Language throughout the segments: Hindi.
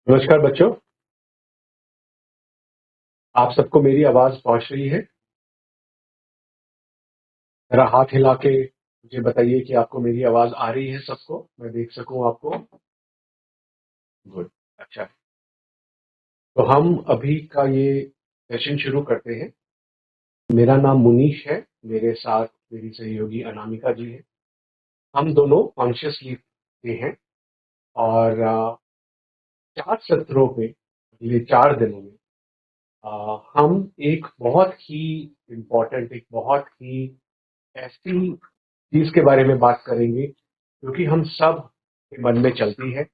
नमस्कार बच्चों। आप सबको मेरी आवाज पहुंच रही है? जरा हाथ हिला के मुझे बताइए कि आपको मेरी आवाज आ रही है। सबको मैं देख सकूं आपको। गुड। अच्छा, तो हम अभी का ये सेशन शुरू करते हैं। मेरा नाम मुनीश है। मेरे साथ मेरी सहयोगी अनामिका जी है। हम दोनों कॉन्शियस लीव पे हैं और 4 सत्रों पे अगले 4 दिनों में हम एक बहुत ही इम्पोर्टेंट, एक बहुत ही ऐसी चीज के बारे में बात करेंगे क्योंकि हम सब के मन में चलती है।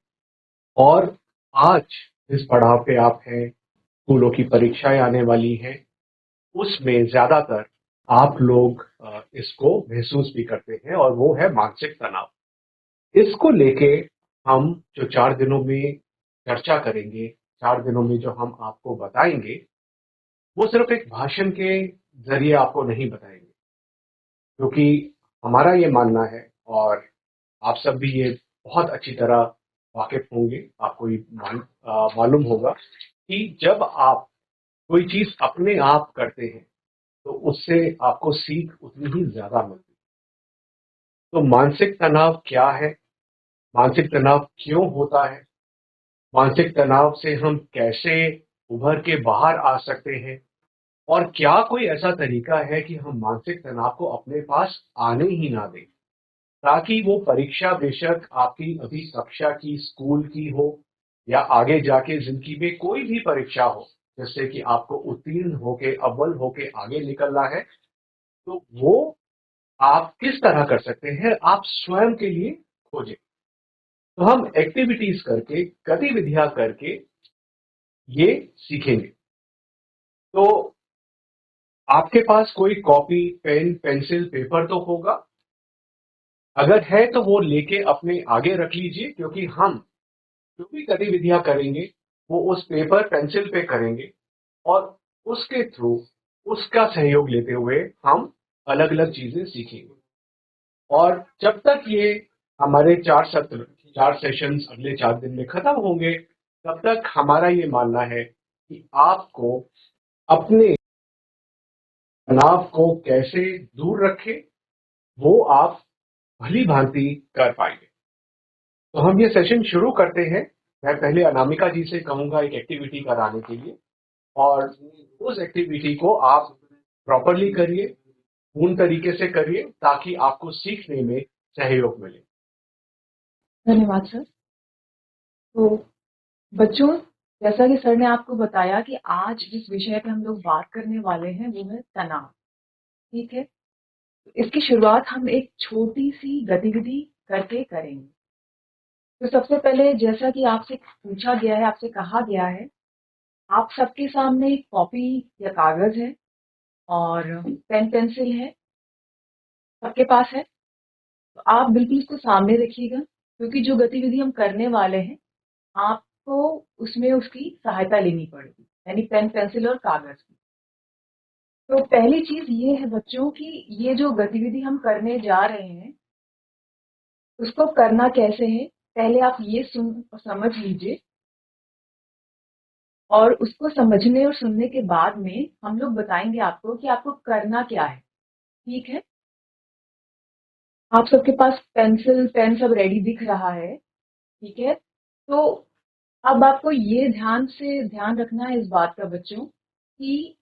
और आज जिस पड़ाव पे आप हैं, स्कूलों की परीक्षाएं आने वाली हैं, उसमें ज्यादातर आप लोग इसको महसूस भी करते हैं और वो है मानसिक तनाव। इसको लेके हम जो 4 दिनों में चर्चा करेंगे, 4 दिनों में जो हम आपको बताएंगे, वो सिर्फ एक भाषण के जरिए आपको नहीं बताएंगे, क्योंकि हमारा ये मानना है और आप सब भी ये बहुत अच्छी तरह वाकिफ होंगे, आपको ये मालूम होगा कि जब आप कोई चीज अपने आप करते हैं तो उससे आपको सीख उतनी ही ज्यादा मिलती है। तो मानसिक तनाव क्या है, मानसिक तनाव क्यों होता है, मानसिक तनाव से हम कैसे उभर के बाहर आ सकते हैं, और क्या कोई ऐसा तरीका है कि हम मानसिक तनाव को अपने पास आने ही ना दें, ताकि वो परीक्षा बेशक आपकी अभी कक्षा की, स्कूल की हो, या आगे जाके जिंदगी में कोई भी परीक्षा हो, जैसे कि आपको उत्तीर्ण होके, अव्वल होके आगे निकलना है, तो वो आप किस तरह कर सकते हैं, आप स्वयं के लिए खोजें। तो हम एक्टिविटीज करके, गतिविधियां करके ये सीखेंगे। तो आपके पास कोई कॉपी, पेन, पेंसिल, पेपर तो होगा। अगर है तो वो लेके अपने आगे रख लीजिए, क्योंकि हम जो भी गतिविधियां करेंगे वो उस पेपर पेंसिल पे करेंगे, और उसके थ्रू, उसका सहयोग लेते हुए हम अलग अलग चीजें सीखेंगे। और जब तक ये हमारे 4 सत्र, 4 सेशंस अगले 4 दिन में खत्म होंगे, तब तक हमारा ये मानना है कि आपको अपने तनाव को कैसे दूर रखें, वो आप भली भांति कर पाएंगे। तो हम ये सेशन शुरू करते हैं। मैं पहले अनामिका जी से कहूंगा एक एक्टिविटी कराने के लिए, और उस एक्टिविटी को आप प्रॉपरली करिए, पूर्ण तरीके से करिए, ताकि आपको सीखने में सहयोग मिले। धन्यवाद सर। तो बच्चों, जैसा कि सर ने आपको बताया कि आज जिस विषय पे हम लोग बात करने वाले हैं वो है तनाव। ठीक है, तो इसकी शुरुआत हम एक छोटी सी गतिविधि करके करेंगे। तो सबसे पहले, जैसा कि आपसे पूछा गया है, आपसे कहा गया है, आप सबके सामने एक कॉपी या कागज है और पेन पेंसिल है, सबके पास है। तो आप बिल्कुल इसको सामने रखिएगा, क्योंकि जो गतिविधि हम करने वाले हैं आपको उसमें उसकी सहायता लेनी पड़ेगी, यानी पेन पेंसिल और कागज की। तो पहली चीज ये है बच्चों कि ये जो गतिविधि हम करने जा रहे हैं उसको करना कैसे है, पहले आप ये सुन और समझ लीजिए, और उसको समझने और सुनने के बाद में हम लोग बताएंगे आपको कि आपको करना क्या है। ठीक है, आप सबके पास पेंसिल पेन सब रेडी दिख रहा है। ठीक है, तो अब आपको ये ध्यान रखना है इस बात का बच्चों कि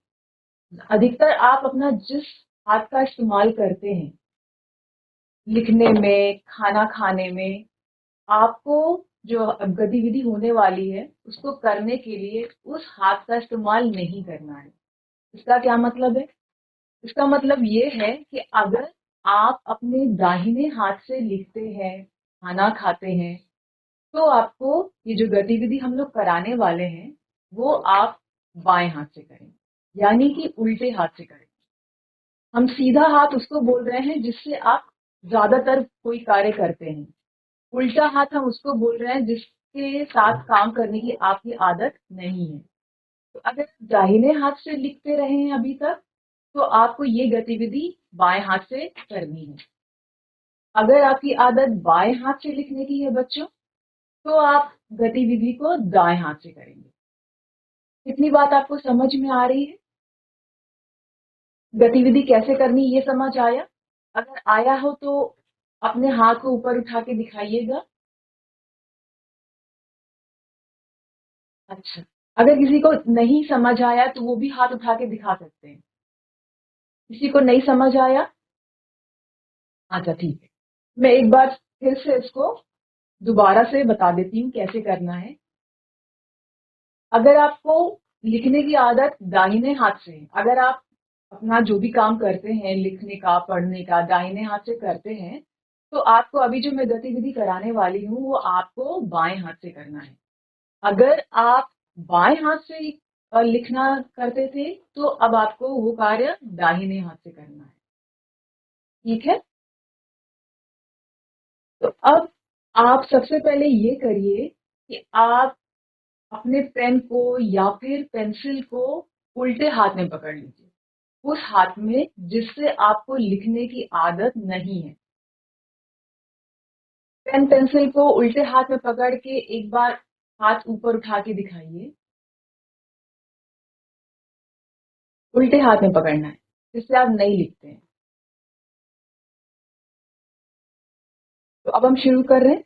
अधिकतर आप अपना जिस हाथ का इस्तेमाल करते हैं लिखने में, खाना खाने में, आपको जो गतिविधि होने वाली है उसको करने के लिए उस हाथ का इस्तेमाल नहीं करना है। इसका क्या मतलब है? इसका मतलब ये है कि अगर आप अपने दाहिने हाथ से लिखते हैं, खाना खाते हैं, तो आपको ये जो गतिविधि हम लोग कराने वाले हैं वो आप बाएं हाथ से करेंगे, यानी कि उल्टे हाथ से करेंगे। हम सीधा हाथ उसको बोल रहे हैं जिससे आप ज्यादातर कोई कार्य करते हैं, उल्टा हाथ हम उसको बोल रहे हैं जिसके साथ काम करने की आपकी आदत नहीं है। तो अगर दाहिने हाथ से लिखते रहे हैं अभी तक, तो आपको ये गतिविधि बाएं हाथ से करनी है। अगर आपकी आदत बाएं हाथ से लिखने की है बच्चों, तो आप गतिविधि को दाएं हाथ से करेंगे। कितनी बात आपको समझ में आ रही है? गतिविधि कैसे करनी ये समझ आया? अगर आया हो तो अपने हाथ को ऊपर उठा के दिखाइएगा। अच्छा, अगर किसी को नहीं समझ आया तो वो भी हाथ उठा के दिखा सकते हैं। किसी को नहीं समझ आया? अच्छा, ठीक है। मैं एक बार फिर से इसको दोबारा से बता देती हूँ कैसे करना है। अगर आपको लिखने की आदत दाहिने हाथ से है, अगर आप अपना जो भी काम करते हैं, लिखने का, पढ़ने का, दाहिने हाथ से करते हैं, तो आपको अभी जो मैं गतिविधि कराने वाली हूँ, वो आपको बाएँ हाथ से करना है। अगर आप बाएँ हाथ से लिखना करते थे, तो अब आपको वो कार्य दाहिने हाथ से करना है। ठीक है? तो अब आप सबसे पहले ये करिए कि आप अपने पेन को या फिर पेंसिल को उल्टे हाथ में पकड़ लीजिए। उस हाथ में जिससे आपको लिखने की आदत नहीं है। पेन पेंसिल को उल्टे हाथ में पकड़ के एक बार हाथ ऊपर उठा के दिखाइए। उल्टे हाथ में पकड़ना है, जिससे आप नहीं लिखते हैं। तो अब हम शुरू कर रहे हैं।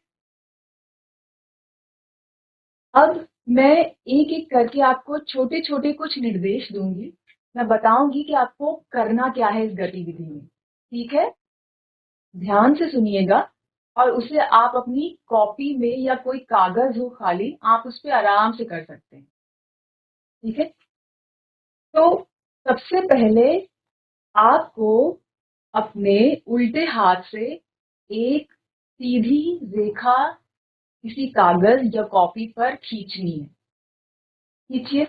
अब मैं एक-एक करके आपको छोटे-छोटे कुछ निर्देश दूँगी। मैं बताऊँगी कि आपको करना क्या है इस गतिविधि में। ठीक है? ध्यान से सुनिएगा और उसे आप अपनी कॉपी में या कोई कागज़ हो खाली, आप उस पे आराम से कर सकते हैं। ठीक है? तो सबसे पहले आपको अपने उल्टे हाथ से एक सीधी रेखा किसी कागज़ या कॉपी पर खींचनी है। खींचिए।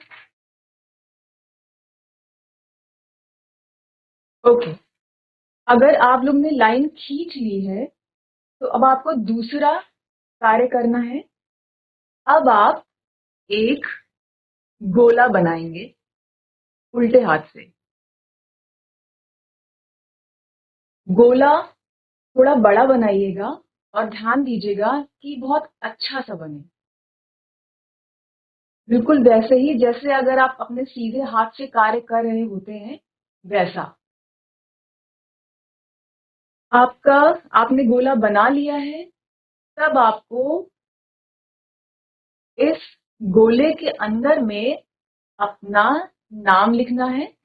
ओके। अगर आप लोग ने लाइन खींच ली है, तो अब आपको दूसरा कार्य करना है। अब आप एक गोला बनाएँगे उल्टे हाथ से। गोला थोड़ा बड़ा बनाइएगा और ध्यान दीजिएगा कि बहुत अच्छा-सा बने। बिल्कुल वैसे ही जैसे अगर आप अपने सीधे हाथ से कार्य कर रहे होते हैं, वैसा। आपका आपने गोला बना लिया है, तब आपको इस गोले के अंदर में अपना नाम लिखना है।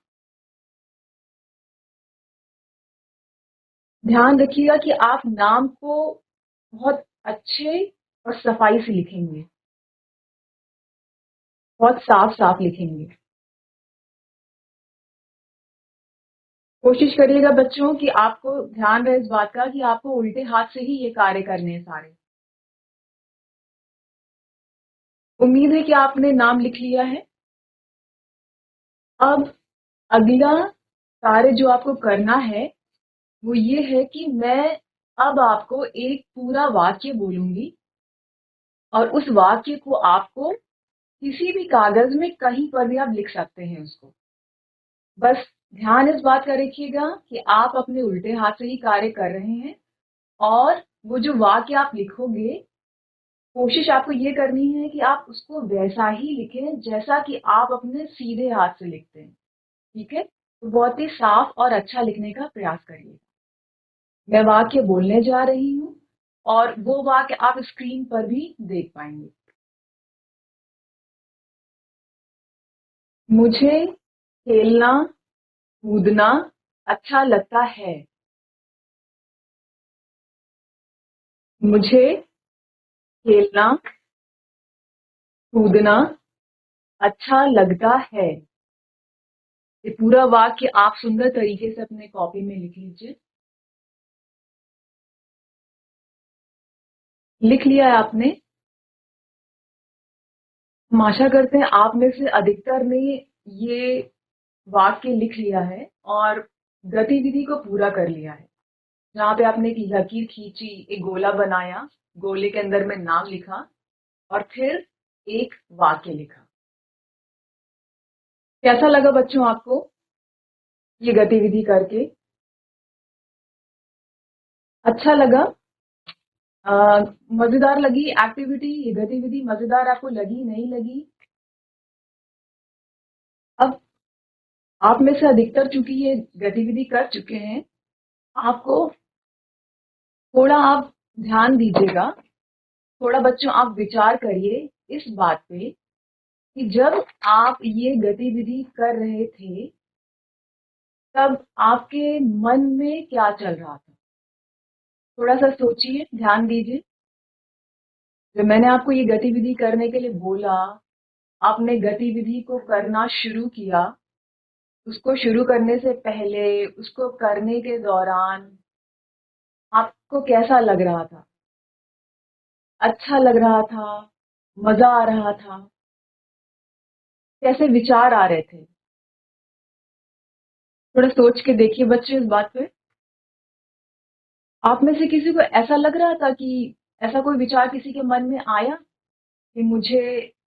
ध्यान रखिएगा कि आप नाम को बहुत अच्छे और सफाई से लिखेंगे, बहुत साफ-साफ लिखेंगे। कोशिश करिएगा बच्चों कि आपको ध्यान रहे इस बात का कि आपको उल्टे हाथ से ही ये कार्य करने हैं सारे। उम्मीद है कि आपने नाम लिख लिया है। अब अगला कार्य जो आपको करना है, वो ये है कि मैं अब आपको एक पूरा वाक्य बोलूँगी और उस वाक्य को आपको किसी भी कागज़ में कहीं पर भी आप लिख सकते हैं उसको। बस ध्यान इस बात का रखिएगा कि आप अपने उल्टे हाथ से ही कार्य कर रहे हैं और वो जो वाक्य आप लिखोगे, कोशिश आपको ये करनी है कि आप उसको वैसा ही लिखें जैसा कि आप अपने सीधे हाथ से लिखते हैं। ठीक है? तो बहुत ही साफ और अच्छा लिखने का प्रयास करिए। मैं वाक्य बोलने जा रही हूँ और वो वाक्य आप स्क्रीन पर भी देख पाएँगे। मुझे खेलना, कूदना अच्छा लगता है। मुझे खेलना, कूदना अच्छा लगता है। ये पूरा वाक्य आप सुंदर तरीके से अपने कॉपी में लिख लीजिए। लिख लिया है आपने? हम आशा करते हैं आप में से अधिकतर ने ये वाक्य लिख लिया है और गतिविधि को पूरा कर लिया है। जहाँ पे आपने एक लकीर खींची, एक गोला बनाया, गोले के अंदर में नाम लिखा और फिर एक वाक्य लिखा। कैसा लगा बच्चों आपको ये गतिविधि करके? अच्छा लगा? अ, मज़ेदार लगी एक्टिविटी, ये गतिविधि मज़ेदार आपको लगी, नहीं लगी? अब आप में से अधिकतर चूँकि ये गतिविधि कर चुके हैं, आपको थोड़ा आप ध्यान दीजिएगा, थोड़ा बच्चों आप विचार करिए इस बात पे कि जब आप ये गतिविधि कर रहे थे, तब आपके मन में क्या चल रहा था? थोड़ा-सा सोचिए, ध्यान दीजिए। जब मैंने आपको ये गतिविधि करने के लिए बोला, आपने गतिविधि को करना शुरू किया, उसको शुरू करने से पहले, उसको करने के दौरान आपको कैसा लग रहा था? अच्छा लग रहा था? मज़ा आ रहा था? कैसे विचार आ रहे थे? थोड़ा सोच के देखिए बच्चे इस बात पे। आप में से किसी को ऐसा लग रहा था कि ऐसा कोई विचार किसी के मन में आया कि मुझे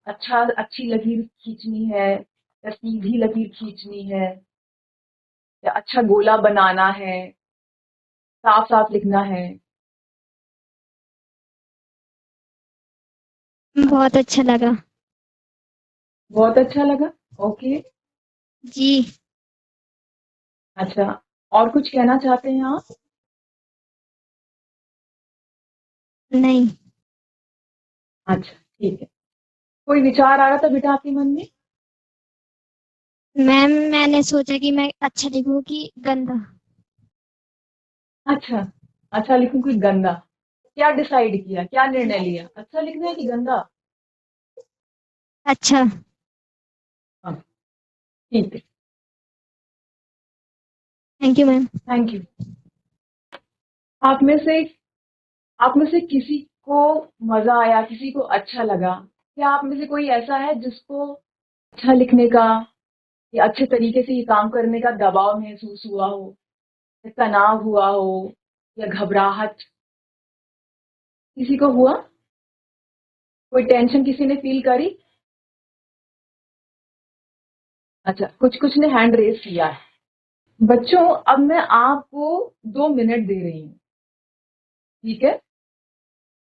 अच्छी लकीर खींचनी है या सीधी लकीर खींचनी है या अच्छा गोला बनाना है, साफ-साफ लिखना है? बहुत अच्छा लगा। बहुत अच्छा लगा? ओके, जी। अच्छा। और कुछ कहना चाहते हैं आप? नहीं। अच्छा, ठीक है। कोई विचार आ रहा था बेटा आपके मन में? मैम, मैंने सोचा कि मैं अच्छा लिखूं कि गंदा। अच्छा, अच्छा लिखूँ कि गंदा? क्या डिसाइड किया? क्या निर्णय लिया? अच्छा लिखना है कि गंदा? अच्छा। हाँ, ठीक है। Thank you ma'am. Thank you. आप में से आप में से किसी को मज़ा आया, किसी को अच्छा लगा? क्या आप में से कोई ऐसा है जिसको अच्छा लिखने का या अच्छे तरीके से ये काम करने का दबाव महसूस हुआ हो, या तनाव हुआ हो या घबराहट किसी को हुआ? कोई टेंशन किसी ने फ़ील करी? अच्छा, कुछ-कुछ ने हैंड रेज़ किया है। बच्चों, अब मैं आपको 2 मिनट दे रही हूँ, ठीक है?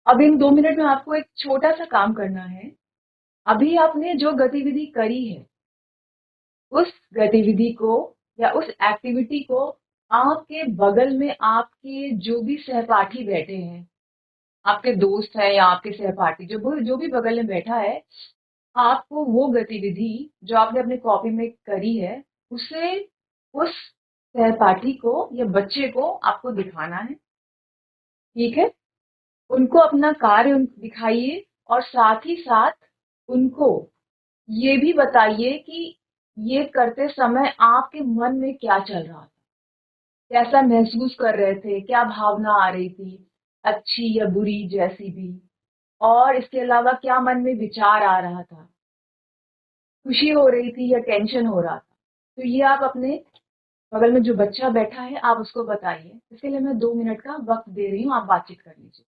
अब इन 2 मिनट में आपको एक छोटा-सा काम करना है। अभी आपने जो गतिविधि करी है, उस गतिविधि को या उस एक्टिविटी को आपके बगल में आपके जो भी सहपाठी बैठे हैं, आपके दोस्त हैं या आपके सहपाठी जो भी बगल में बैठा है, आपको वो गतिविधि जो आपने अपनी कॉपी में करी है, उसे उस सहपाठी को या बच्चे को आपको दिखाना है, ठीक है? उनको अपना कार्य दिखाइए और साथ ही साथ उनको ये भी बताइए कि ये करते समय आपके मन में क्या चल रहा था? कैसा महसूस कर रहे थे? क्या भावना आ रही थी? अच्छी या बुरी जैसी भी? और इसके अलावा क्या मन में विचार आ रहा था? खुशी हो रही थी या टेंशन हो रहा था? तो ये आप अपने बगल में जो बच्चा बैठा है, आप उसको बताइए। इसके लिए मैं 2 मिनट का वक़्त दे रही हूँ, आप बातचीत कर लीजिए।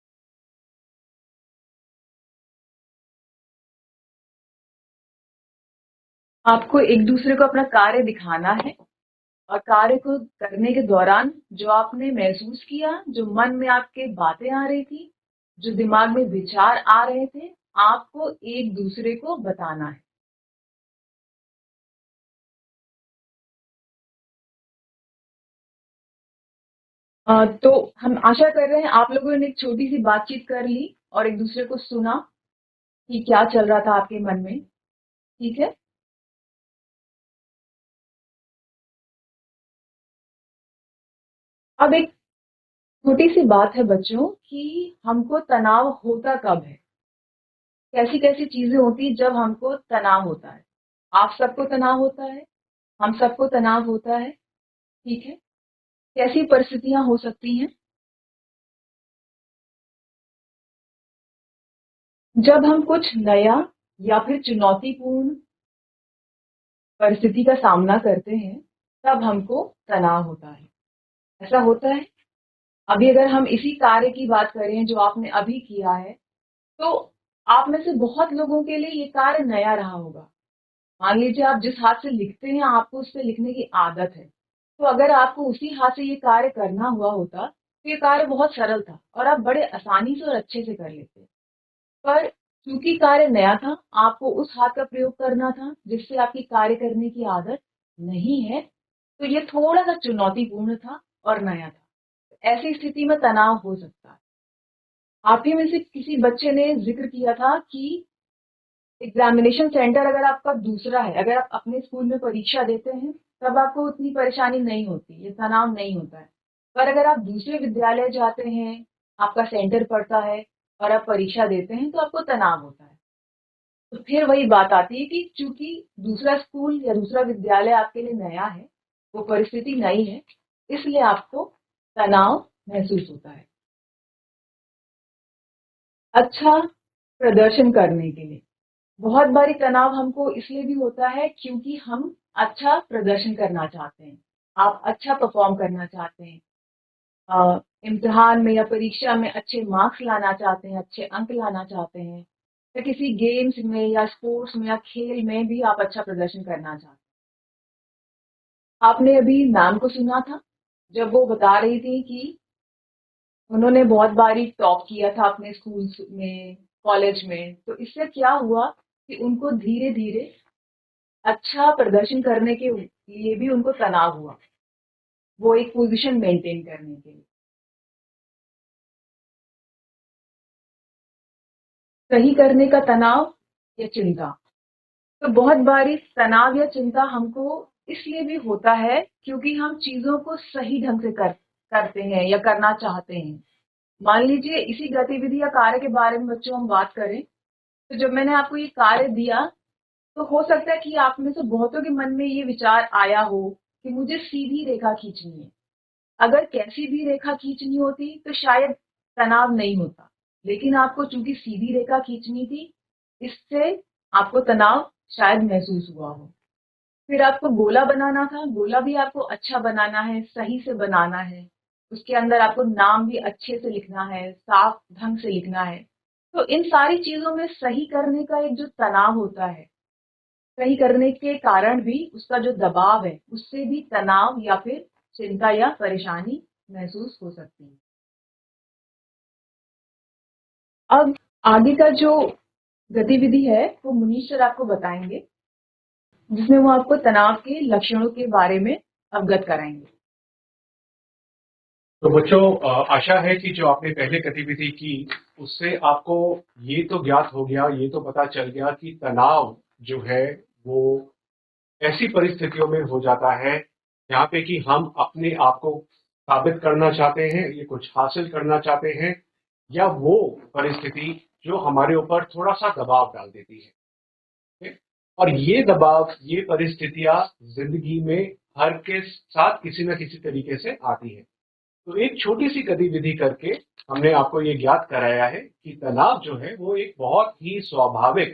आपको एक-दूसरे को अपना कार्य दिखाना है और कार्य को करने के दौरान जो आपने महसूस किया, जो मन में आपके बातें आ रही थी, जो दिमाग में विचार आ रहे थे, आपको एक-दूसरे को बताना है। तो हम आशा कर रहे हैं आप लोगों ने एक छोटी-सी बातचीत कर ली और एक-दूसरे को सुना कि क्या चल रहा था आपके मन में, ठीक है? अब एक छोटी-सी बात है बच्चों कि हमको तनाव होता कब है? कैसी-कैसी चीज़ें होती हैं जब हमको तनाव होता है? आप सबको तनाव होता है, हम सबको तनाव होता है, ठीक है? कैसी परिस्थितियाँ हो सकती हैं? जब हम कुछ नया या फिर चुनौतीपूर्ण परिस्थिति का सामना करते हैं, तब हमको तनाव होता है। ऐसा होता है? अभी अगर हम इसी कार्य की बात करें जो आपने अभी किया है, तो आप में से बहुत लोगों के लिए ये कार्य नया रहा होगा। मान लीजिए आप जिस हाथ से लिखते हैं, आपको उसपे लिखने की आदत है। तो अगर आपको उसी हाथ से ये कार्य करना हुआ होता, तो ये कार्य बहुत सरल था और आप बड़े आसानी से और अच्छे से कर लेते। पर चूंकि कार्य नया था, आपको उस हाथ का प्रयोग करना था जिससे आपकी कार्य करने की आदत नहीं है, तो ये थोड़ा-सा चुनौतीपूर्ण था और नया था। ऐसी स्थिति में तनाव हो सकता है। आप ही में से किसी बच्चे ने ज़िक्र किया था कि एग्ज़ामिनेशन सेंटर अगर आपका दूसरा है, अगर आप अपने स्कूल में परीक्षा देते हैं, तब आपको उतनी परेशानी नहीं होती, ये तनाव नहीं होता है। पर अगर आप दूसरे विद्यालय जाते हैं, आपका सेंटर पड़ता है और आप परीक्षा देते हैं, तो आपको तनाव होता है। तो फिर वही बात आती है कि चूँकि दूसरा स्कूल या दूसरा विद्यालय आपके लिए नया है, वो परिस्थिति नई है, इसलिए आपको तनाव महसूस होता है। अच्छा प्रदर्शन करने के लिए बहुत बारी तनाव हमको इसलिए भी होता है क्योंकि हम अच्छा प्रदर्शन करना चाहते हैं। आप अच्छा परफ़ॉर्म करना चाहते हैं। इम्तिहान में या परीक्षा में अच्छे मार्क्स लाना चाहते हैं, अच्छे अंक लाना चाहते हैं या किसी गेम्स में या स्पोर्ट्स में या खेल में भी आप अच्छा प्रदर्शन करना चाहते हैं। आपने अभी मैम को सुना था, जब वो बता रही थी कि उन्होंने बहुत बारी टॉप किया था अपने स्कूल्स में, कॉलेज में, तो इससे क्या हुआ कि उनको धीरे-धीरे अच्छा प्रदर्शन करने के लिए भी उनको तनाव हुआ, वो एक पोज़ीशन मेंटेन करने के लिए। सही करने का तनाव या चिंता? तो बहुत बारी तनाव या चिंता हमको इसलिए भी होता है क्योंकि हम चीज़ों को सही ढंग से करते हैं या करना चाहते हैं। मान लीजिए इसी गतिविधि या कार्य के बारे में बच्चों हम बात करें, तो जब मैंने आपको ये कार्य दिया, तो हो सकता है कि आप में से बहुतों के मन में ये विचार आया हो कि मुझे सीधी रेखा खींचनी है। अगर कैसी भी रेखा खींचनी होती तो शायद तनाव नहीं होता, लेकिन आपको चूँकि सीधी रेखा खींचनी थी, इससे आपको तनाव शायद महसूस हुआ हो। फिर आपको गोला बनाना था, गोला भी आपको अच्छा बनाना है, सही से बनाना है। उसके अंदर आपको नाम भी अच्छे से लिखना है, साफ ढंग से लिखना है। तो इन सारी चीज़ों में सही करने का एक जो तनाव होता है, सही करने के कारण भी उसका जो दबाव है, उससे भी तनाव या फिर चिंता या परेशानी महसूस हो सकती है। अब आगे का जो गतिविधि है, वो मुनीश सर आपको बताएँगे, जिसमें वो आपको तनाव के लक्षणों के बारे में अवगत कराएँगे। तो बच्चों, आशा है कि जो आपने पहले गतिविधि की उससे आपको ये तो ज्ञात हो गया, ये तो पता चल गया कि तनाव जो है वो ऐसी परिस्थितियों में हो जाता है जहाँ पे कि हम अपने आप को साबित करना चाहते हैं, ये कुछ हासिल करना चाहते हैं, या वो परिस्थिति जो हमारे ऊपर थोड़ा सा दबाव डाल देती है। ठीक है? और ये दबाव, ये परिस्थितियां जिंदगी में हर के साथ किसी न किसी तरीके से आती है। तो एक छोटी सी गतिविधि करके हमने आपको ये ज्ञात कराया है कि तनाव जो है वो एक बहुत ही स्वाभाविक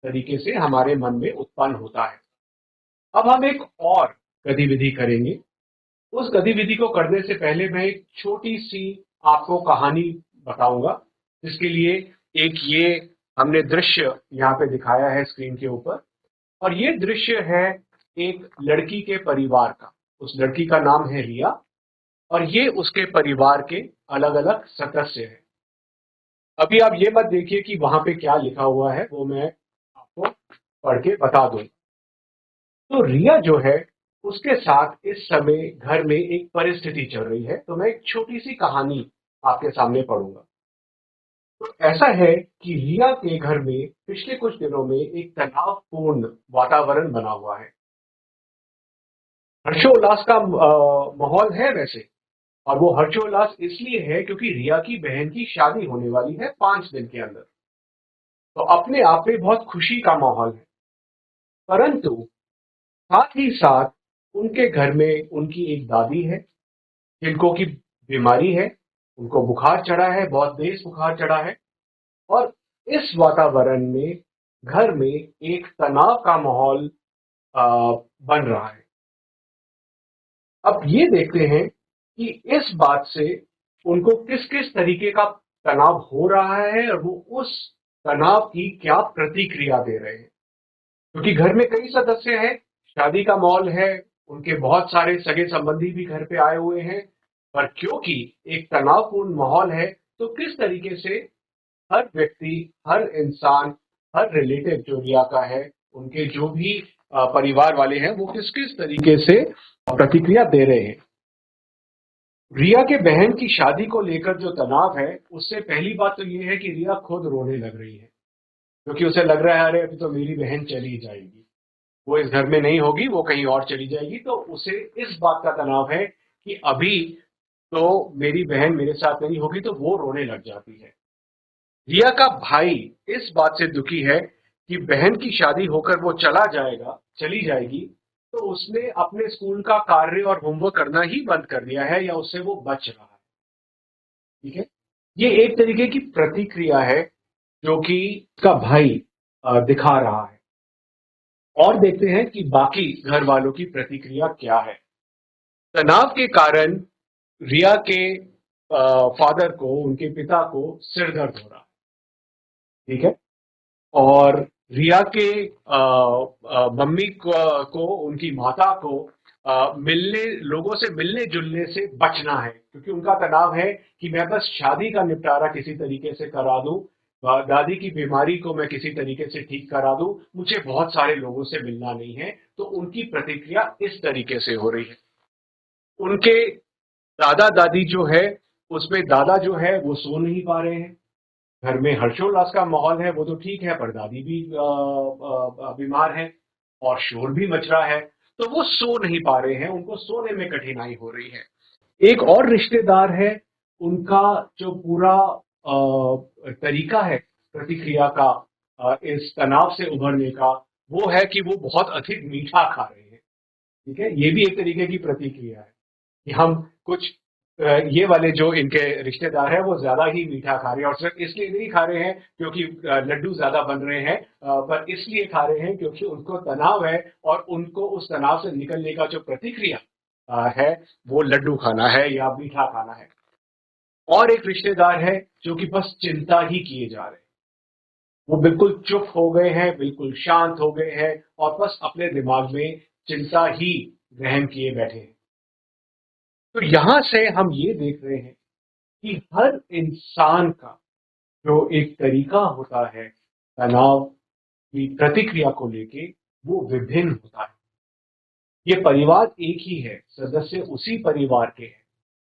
तरीके से हमारे मन में उत्पन्न होता है। अब हम एक और गतिविधि करेंगे। उस गतिविधि को करने से पहले मैं एक छोटी सी आपको कहानी बताऊंगा, जिसके लिए एक ये हमने दृश्य यहाँ पे दिखाया है स्क्रीन के ऊपर। और ये दृश्य है एक लड़की के परिवार का। उस लड़की का नाम है रिया और ये उसके परिवार के अलग अलग सदस्य हैं। अभी आप ये मत देखिए कि वहां पे क्या लिखा हुआ है, वो मैं आपको पढ़ के बता दूं। तो रिया जो है, उसके साथ इस समय घर में एक परिस्थिति चल रही है। तो मैं एक छोटी सी कहानी आपके सामने पढ़ूंगा। तो ऐसा है कि रिया के घर में पिछले कुछ दिनों में एक तनावपूर्ण वातावरण बना हुआ है। हर्षोल्लास का माहौल है वैसे, और वो हर्षोल्लास इसलिए है क्योंकि रिया की बहन की शादी होने वाली है 5 दिन के अंदर। तो अपने आप में बहुत खुशी का माहौल है। परंतु साथ ही साथ उनके घर में उनकी एक दादी है जिनको की बीमारी है। उनको बुखार चढ़ा है, बहुत तेज बुखार चढ़ा है। और इस वातावरण में घर में एक तनाव का माहौल अ, बन रहा है। अब ये देखते हैं कि इस बात से उनको किस किस तरीके का तनाव हो रहा है और वो उस तनाव की क्या प्रतिक्रिया दे रहे हैं। क्योंकि घर में कई सदस्य हैं, शादी का माहौल है, उनके बहुत सारे सगे संबंधी भी घर पे आए हुए हैं। पर क्योंकि एक तनावपूर्ण माहौल है, तो किस तरीके से हर व्यक्ति, हर इंसान, हर रिलेटिव जो रिया का है, उनके जो भी परिवार वाले हैं, वो किस किस तरीके से प्रतिक्रिया दे रहे हैं। रिया के बहन की शादी को लेकर जो तनाव है, उससे पहली बात तो ये है कि रिया खुद रोने लग रही है, क्योंकि उसे लग रहा है अरे अभी तो मेरी बहन चली जाएगी, वो इस घर में नहीं होगी, वो कहीं और चली जाएगी। तो उसे इस बात का तनाव है कि अभी तो मेरी बहन मेरे साथ नहीं होगी, तो वो रोने लग जाती है। रिया का भाई इस बात से दुखी है कि बहन की शादी होकर वो चली जाएगी, तो उसने अपने स्कूल का कार्य और होमवर्क करना ही बंद कर दिया है, या उससे वो बच रहा है। ठीक है, ये एक तरीके की प्रतिक्रिया है जो कि उसका भाई दिखा रहा है। और देखते हैं कि बाकी घर वालों की प्रतिक्रिया क्या है। तनाव के कारण रिया के फादर को, उनके पिता को सिर दर्द हो रहा है। ठीक है, और रिया के मम्मी को, उनकी माता को लोगों से मिलने जुलने से बचना है, क्योंकि उनका तनाव है कि मैं बस शादी का निपटारा किसी तरीके से करा दूं, दादी की बीमारी को मैं किसी तरीके से ठीक करा दूं, मुझे बहुत सारे लोगों से मिलना नहीं है। तो उनकी प्रतिक्रिया इस तरीके से हो रही है। उनके दादा दादी जो है, उसमें दादा जो है वो सो नहीं पा रहे हैं। घर में हर्षोल्लास का माहौल है, वो तो ठीक है, पर दादी भी बीमार है और शोर भी मच रहा है, तो वो सो नहीं पा रहे हैं, उनको सोने में कठिनाई हो रही है। एक और रिश्तेदार है, उनका जो पूरा तरीका है प्रतिक्रिया का, इस तनाव से उभरने का, वो है कि वो बहुत अधिक मीठा खा रहे हैं। ठीक है, ये भी एक तरीके की प्रतिक्रिया है कि हम कुछ ये वाले जो इनके रिश्तेदार हैं, वो ज्यादा ही मीठा खा रहे हैं, और सिर्फ इसलिए नहीं खा रहे हैं क्योंकि लड्डू ज्यादा बन रहे हैं, पर इसलिए खा रहे हैं क्योंकि उनको तनाव है, और उनको उस तनाव से निकलने का जो प्रतिक्रिया है, वो लड्डू खाना है या मीठा खाना है। और एक रिश्तेदार है जो कि बस चिंता ही किए जा रहे हैं, वो बिल्कुल चुप हो गए हैं, बिल्कुल शांत हो गए हैं, और बस अपने दिमाग में चिंता ही ग्रहण किए बैठे हैं। तो यहां से हम ये देख रहे हैं कि हर इंसान का जो एक तरीका होता है तनाव की प्रतिक्रिया को लेके, वो विभिन्न होता है। ये परिवार एक ही है, सदस्य उसी परिवार के हैं,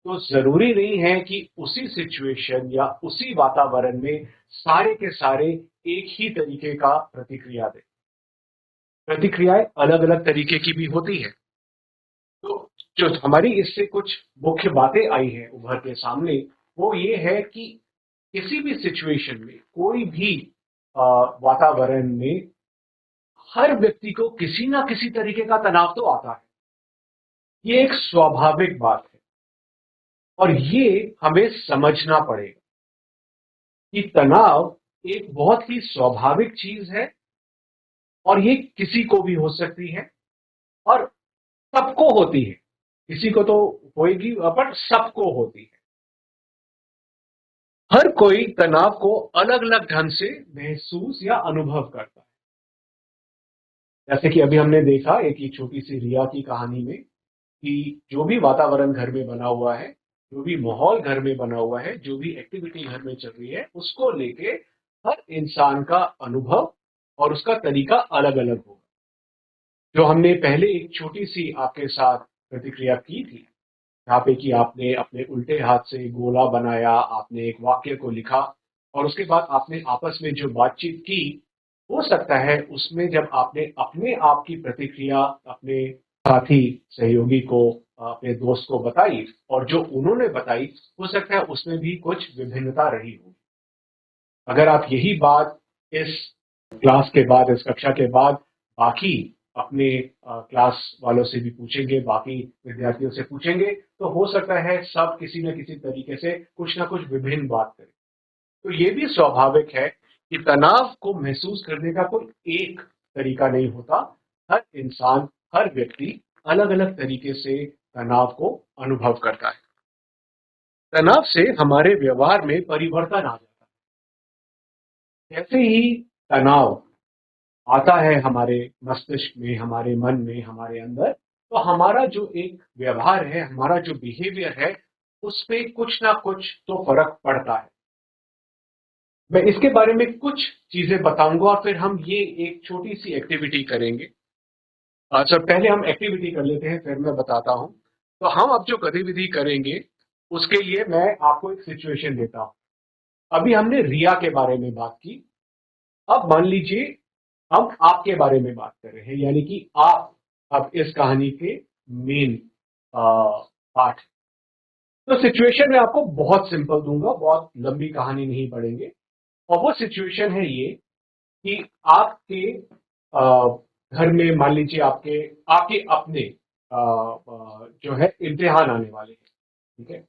तो जरूरी नहीं है कि उसी सिचुएशन या उसी वातावरण में सारे के सारे एक ही तरीके का प्रतिक्रिया दें। प्रतिक्रियाएं अलग अलग तरीके की भी होती है। तो जो हमारी इससे कुछ मुख्य बातें आई हैं उभर के सामने, वो ये है कि किसी भी सिचुएशन में, कोई भी वातावरण में, हर व्यक्ति को किसी ना किसी तरीके का तनाव तो आता है। ये एक स्वाभाविक बात है, और ये हमें समझना पड़ेगा कि तनाव एक बहुत ही स्वाभाविक चीज है, और ये किसी को भी हो सकती है, और सबको होती है। किसी को तो होएगी, पर सबको होती है। हर कोई तनाव को अलग अलग ढंग से महसूस या अनुभव करता है। जैसे कि अभी हमने देखा एक छोटी सी रिया की कहानी में, कि जो भी वातावरण घर में बना हुआ है, जो भी माहौल घर में बना हुआ है, जो भी एक्टिविटी घर में चल रही है, उसको लेके हर इंसान का अनुभव और उसका तरीका अलग अलग होगा। जो हमने पहले एक छोटी सी आपके साथ प्रतिक्रिया की थी, जहाँ पे कि आपने अपने उल्टे हाथ से गोला बनाया, आपने एक वाक्य को लिखा, और उसके बाद आपने आपस में जो बातचीत की, हो सकता है उसमें जब आपने अपने आप की प्रतिक्रिया अपने साथी, सहयोगी को, अपने दोस्त को बताई, और जो उन्होंने बताई, हो सकता है उसमें भी कुछ विभिन्नता रही हो। अगर आप यही बात इस क्लास के बाद, इस कक्षा के बाद बाकी अपने क्लास वालों से भी पूछेंगे, बाकी विद्यार्थियों से पूछेंगे, तो हो सकता है सब किसी न किसी तरीके से कुछ ना कुछ विभिन्न बात करें। तो ये भी स्वाभाविक है कि तनाव को महसूस करने का कोई एक तरीका नहीं होता। हर इंसान, हर व्यक्ति अलग अलग तरीके से तनाव को अनुभव करता है। तनाव से हमारे व्यवहार में परिवर्तन आ जाता है। जैसे ही तनाव आता है हमारे मस्तिष्क में, हमारे मन में, हमारे अंदर, तो हमारा जो एक व्यवहार है, हमारा जो बिहेवियर है, उस पे कुछ ना कुछ तो फर्क पड़ता है। मैं इसके बारे में कुछ चीजें बताऊंगा और फिर हम ये एक छोटी सी एक्टिविटी करेंगे। सर पहले हम एक्टिविटी कर लेते हैं, फिर मैं बताता हूं। तो हम अब जो गतिविधि करेंगे उसके लिए मैं आपको एक सिचुएशन देता हूं। अभी हमने रिया के बारे में बात की। अब मान लीजिए हम आपके बारे में बात कर रहे हैं, यानी कि आप अब इस कहानी के मेन पार्ट। तो सिचुएशन मैं आपको बहुत सिंपल दूंगा, बहुत लंबी कहानी नहीं पढ़ेंगे। और वो सिचुएशन है ये कि आपके घर में मान लीजिए आपके आपके अपने जो है इम्तिहान आने वाले हैं, ठीक है।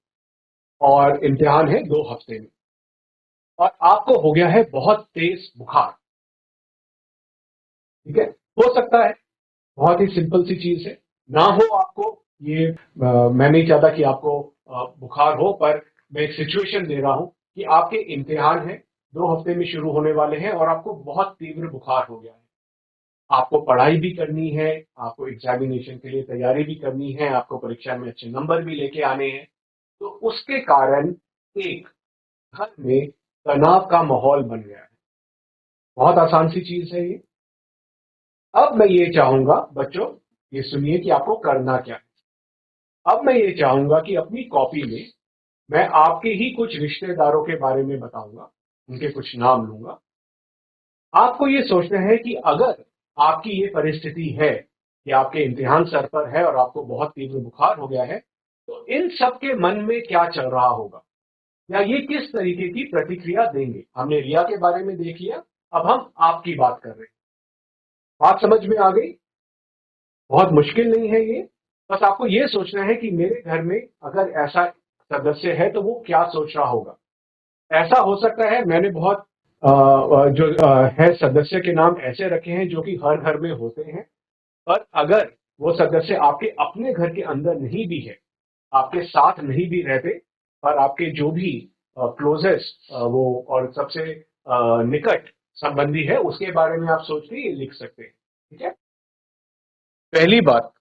और इम्तिहान है 2 हफ्ते में, और आपको हो गया है बहुत तेज बुखार, ठीक है। हो सकता है, बहुत ही सिंपल सी चीज है, ना हो आपको ये मैं नहीं चाहता कि आपको बुखार हो, पर मैं एक सिचुएशन दे रहा हूं कि आपके इम्तिहान है 2 हफ्ते में शुरू होने वाले हैं और आपको बहुत तीव्र बुखार हो गया है। आपको पढ़ाई भी करनी है, आपको एग्जामिनेशन के लिए तैयारी भी करनी है, आपको परीक्षा में अच्छे नंबर भी लेके आने हैं। तो उसके कारण एक घर में तनाव का माहौल बन गया है। बहुत आसान सी चीज है ये। अब मैं ये चाहूंगा बच्चों, ये सुनिए कि आपको करना क्या है। अब मैं ये चाहूंगा कि अपनी कॉपी में मैं आपके ही कुछ रिश्तेदारों के बारे में बताऊंगा, उनके कुछ नाम लूंगा। आपको ये सोचना है कि अगर आपकी ये परिस्थिति है कि आपके इम्तिहान सर पर है और आपको बहुत तीव्र बुखार हो गया है, तो इन सब के मन में क्या चल रहा होगा, या ये किस तरीके की प्रतिक्रिया देंगे। हमने रिया के बारे में देख लिया, अब हम आपकी बात कर रहे हैं। बात समझ में आ गई? बहुत मुश्किल नहीं है ये। बस आपको ये सोचना है कि मेरे घर में अगर ऐसा सदस्य है तो वो क्या सोच रहा होगा। ऐसा हो सकता है, मैंने बहुत जो है सदस्य के नाम ऐसे रखे हैं जो कि हर घर में होते हैं। पर अगर वो सदस्य आपके अपने घर के अंदर नहीं भी है, आपके साथ नहीं भी रहते, पर आपके जो भी क्लोजेस्ट वो और सबसे निकट संबंधी है, उसके बारे में आप सोच के ये लिख सकते हैं, ठीक है। पहली बात,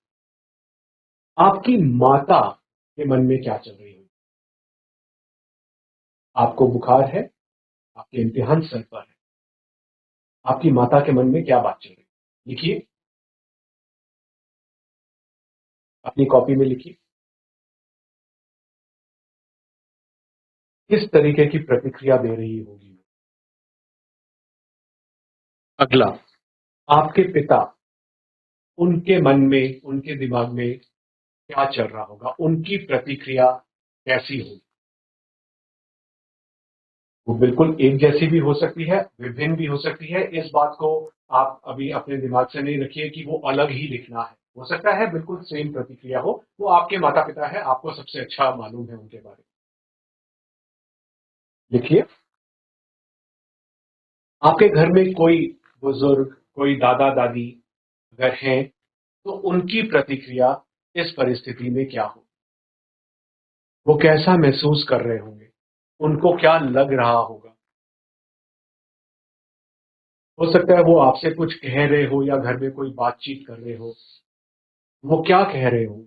आपकी माता के मन में क्या चल रही है। आपको बुखार है, आपके इम्तिहान सर पर है, आपकी माता के मन में क्या बात चल रही है, लिखिए, अपनी कॉपी में लिखिए। किस तरीके की प्रतिक्रिया दे रही होगी। अगला, आपके पिता, उनके मन में, उनके दिमाग में क्या चल रहा होगा, उनकी प्रतिक्रिया कैसी होगी। वो बिल्कुल एक जैसी भी हो सकती है, विभिन्न भी हो सकती है। इस बात को आप अभी अपने दिमाग से नहीं रखिए कि वो अलग ही लिखना है। हो सकता है बिल्कुल सेम प्रतिक्रिया हो, वो आपके माता पिता है, आपको सबसे अच्छा मालूम है उनके बारे में। लिखिए। आपके घर में कोई बुजुर्ग, कोई दादा दादी अगर हैं, तो उनकी प्रतिक्रिया इस परिस्थिति में क्या हो, वो कैसा महसूस कर रहे होंगे, उनको क्या लग रहा होगा। हो सकता है वो आपसे कुछ कह रहे हो या घर में कोई बातचीत कर रहे हो, वो क्या कह रहे हो।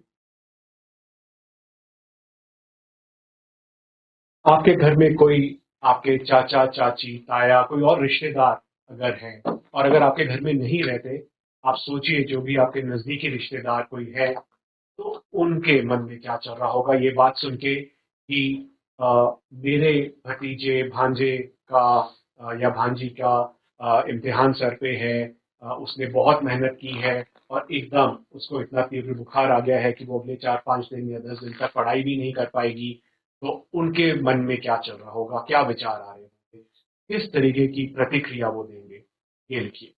आपके घर में कोई, आपके चाचा चाची ताया कोई और रिश्तेदार अगर हैं, और अगर आपके घर में नहीं रहते, आप सोचिए जो भी आपके नजदीकी रिश्तेदार कोई है, तो उनके मन में क्या चल रहा होगा ये बात सुन के कि मेरे भतीजे भांजे का या भांजी का इम्तिहान सर पे है, उसने बहुत मेहनत की है और एकदम उसको इतना तीव्र बुखार आ गया है कि वो अगले 4-5 दिन या 10 दिन तक पढ़ाई भी नहीं कर पाएगी। तो उनके मन में क्या चल रहा होगा, क्या विचार आ रहे होंगे, किस तरीके की प्रतिक्रिया वो देंगे, ये लिखिए।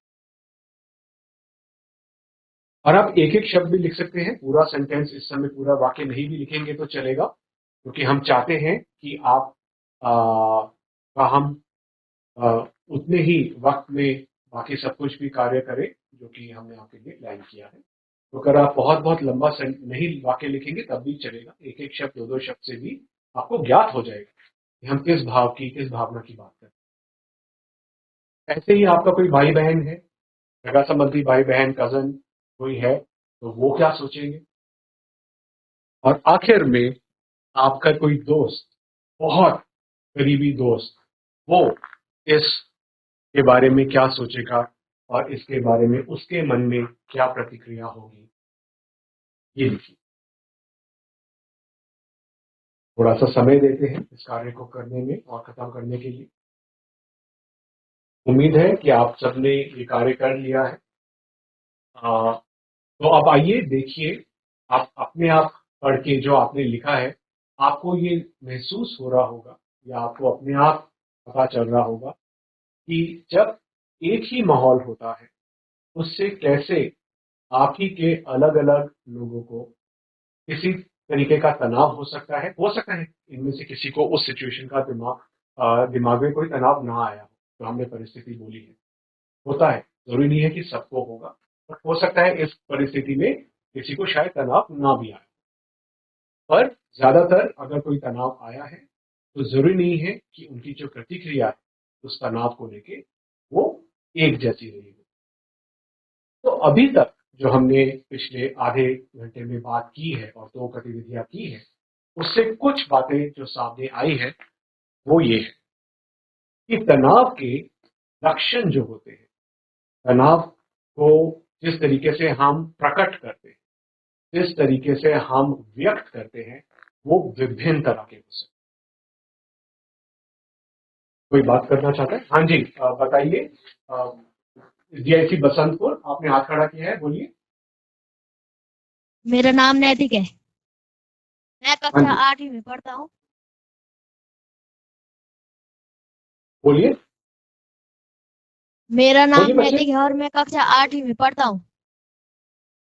और आप एक एक शब्द भी लिख सकते हैं, पूरा सेंटेंस इस समय पूरा वाक्य नहीं भी लिखेंगे तो चलेगा, क्योंकि हम चाहते हैं कि आप का हम आ, उतने ही वक्त में बाकी सब कुछ भी कार्य करें जो कि हमने आपके लिए प्लान किया है। तो अगर आप बहुत बहुत लंबा नहीं वाक्य लिखेंगे तब भी चलेगा, एक एक शब्द दो दो शब्द से भी आपको ज्ञात हो जाएगा कि हम किस भाव की, किस भावना की बात कर रहे हैं। ऐसे ही आपका कोई भाई बहन है, सगा संबंधी भाई बहन कजन कोई है, तो वो क्या सोचेंगे। और आखिर में आपका कोई दोस्त, बहुत करीबी दोस्त, वो इस के बारे में क्या सोचेगा और इसके बारे में उसके मन में क्या प्रतिक्रिया होगी, ये लिखिए। थोड़ा सा समय देते हैं इस कार्य को करने में और खत्म करने के लिए। उम्मीद है कि आप सबने ये कार्य कर लिया है। तो अब आइए देखिए, आप अपने आप पढ़ के जो आपने लिखा है, आपको ये महसूस हो रहा होगा या आपको अपने आप पता चल रहा होगा कि जब एक ही माहौल होता है, उससे कैसे आप ही के अलग-अलग लोगों को किसी तरीके का तनाव हो सकता है इनमें से किसी को उस सिचुएशन का दिमाग में कोई तनाव ना आया हो, जो हमने परिस्थिति बोली है। होता है, ज़रूरी नहीं है कि सबको होगा, बट हो सकता है इस परिस्थिति में किसी को शायद तनाव ना भी आए। पर ज़्यादातर अगर कोई तनाव आया है, तो ज़रूरी नहीं है कि उनकी जो प्रतिक्रिया है, उस तनाव को लेके वो एक जैसी रहेगी। तो अभी तक जो हमने पिछले आधे घंटे में बात की है और 2 गतिविधियाँ की हैं, उससे कुछ बातें जो सामने आई हैं, वो ये है कि तनाव के लक्षण जो होते हैं, तनाव को जिस तरीके से हम प्रकट करते हैं, जिस तरीके से हम व्यक्त करते हैं, वो विभिन्न तरह के हो सकते हैं। कोई बात करना चाहता है? हाँ जी, बताइए। जीआईसी बसंतपुर, आपने हाथ खड़ा किया है, बोलिए। मेरा नाम नैतिक है। मैं हाँ कक्षा जी, 8वीं में पढ़ता हूँ। बोलिए। मेरा नाम बोलिए बच्चे। नैतिक है और मैं कक्षा 8वीं में पढ़ता हूँ।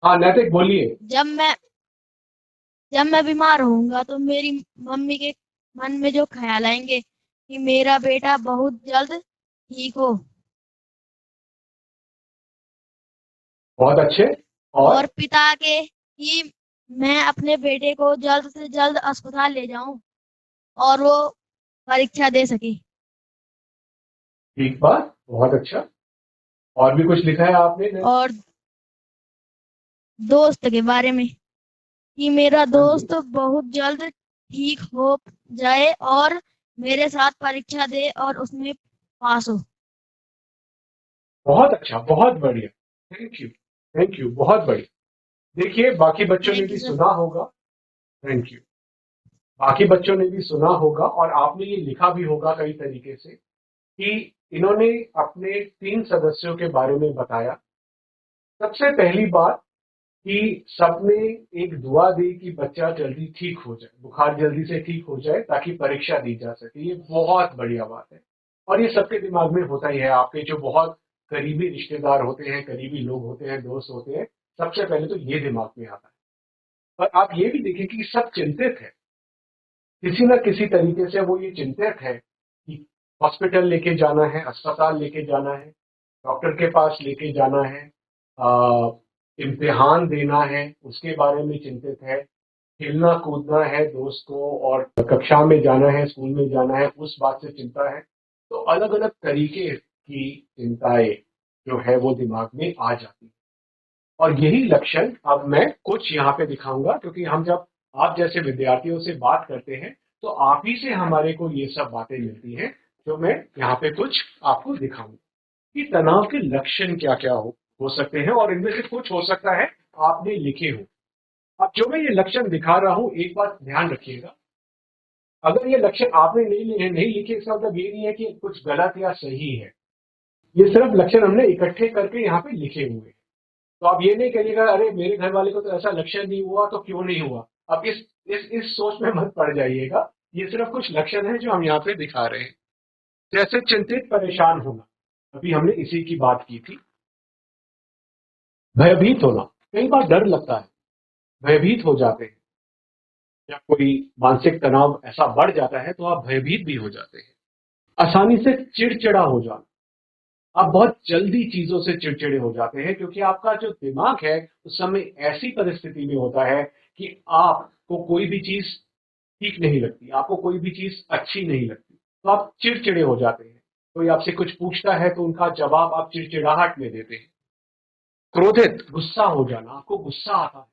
हाँ, नैतिक बोलिए। जब मैं जब मैं बीमार होऊंगा तो मेरी मम्मी के मन में जो ख्याल आएंगे कि मेरा बेटा बहुत जल्द ठीक हो बहुत अच्छे। और और पिता के कि मैं अपने बेटे को जल्द से जल्द अस्पताल ले जाऊं और वो परीक्षा दे सके। ठीक बात, बहुत अच्छा। और भी कुछ लिखा है आपने नैतिक? और दोस्त के बारे में कि मेरा हाँ जी, दोस्त बहुत जल्द ठीक हो जाए और मेरे साथ परीक्षा दे और उसमें पास हो। बहुत अच्छा, बहुत बढ़िया। थैंक यू, बहुत बढ़िया। देखिए, बाकी बच्चों ने थैंक यू भी सर। सुना होगा। Thank you. बाकी बच्चों ने भी सुना होगा और आपने ये लिखा भी होगा कई तरीके से कि इन्होंने अपने 3 सदस्यों के बारे में बताया। सबसे पहली बात कि सबने एक दुआ दी कि बच्चा जल्दी ठीक हो जाए, बुखार जल्दी से ठीक हो जाए ताकि परीक्षा दी जा सके। ये बहुत बढ़िया बात है और ये सबके दिमाग में होता ही है। आपके जो बहुत करीबी रिश्तेदार होते हैं, करीबी लोग होते हैं, दोस्त होते हैं, सबसे पहले तो ये दिमाग में आता है। पर आप ये भी देखें कि सब चिंतित है, किसी न किसी तरीके से वो ये चिंतित है कि हॉस्पिटल लेके जाना है, अस्पताल लेके जाना है, डॉक्टर के पास लेके जाना है, इम्तिहान देना है, उसके बारे में चिंतित है, खेलना कूदना है दोस्त को और कक्षा में जाना है, स्कूल में जाना है, उस बात से चिंता है। तो अलग अलग तरीके की चिंताएं जो है वो दिमाग में आ जाती है। और यही लक्षण अब मैं कुछ यहाँ पे दिखाऊंगा, क्योंकि हम जब आप जैसे विद्यार्थियों से बात करते हैं तो आप ही से हमारे को ये सब बातें मिलती हैं, जो मैं यहाँ पे कुछ आपको दिखाऊंगा कि तनाव के लक्षण क्या क्या हो सकते हैं और इनमें से कुछ हो सकता है आपने लिखे हो। अब जो मैं ये लक्षण दिखा रहा हूं, एक बात ध्यान रखिएगा, अगर ये लक्षण आपने नहीं लिखे, इसका मतलब ये नहीं है कि कुछ गलत या सही है। ये सिर्फ लक्षण हमने इकट्ठे करके यहाँ पे लिखे हुए हैं। तो आप ये नहीं कहिएगा अरे मेरे घर वाले को तो ऐसा लक्षण नहीं हुआ तो क्यों नहीं हुआ। अब इस सोच में मत पड़ जाइएगा। ये सिर्फ कुछ लक्षण है जो हम यहाँ पे दिखा रहे हैं। जैसे चिंतित परेशान होना, अभी हमने इसी की बात की थी। भयभीत होना, कई बार डर लगता है, भयभीत हो जाते हैं, या कोई मानसिक तनाव ऐसा बढ़ जाता है तो आप भयभीत भी हो जाते हैं। आसानी से चिड़चिड़ा हो जाना, आप बहुत जल्दी चीजों से चिड़चिड़े हो जाते हैं क्योंकि आपका जो दिमाग है उस समय ऐसी परिस्थिति में होता है कि आपको कोई भी चीज ठीक नहीं लगती, आपको कोई भी चीज अच्छी नहीं लगती, तो आप चिड़चिड़े हो जाते हैं। कोई आपसे कुछ पूछता है तो उनका जवाब आप चिड़चिड़ाहट में देते हैं। क्रोधित, गुस्सा हो जाना, आपको गुस्सा आता है।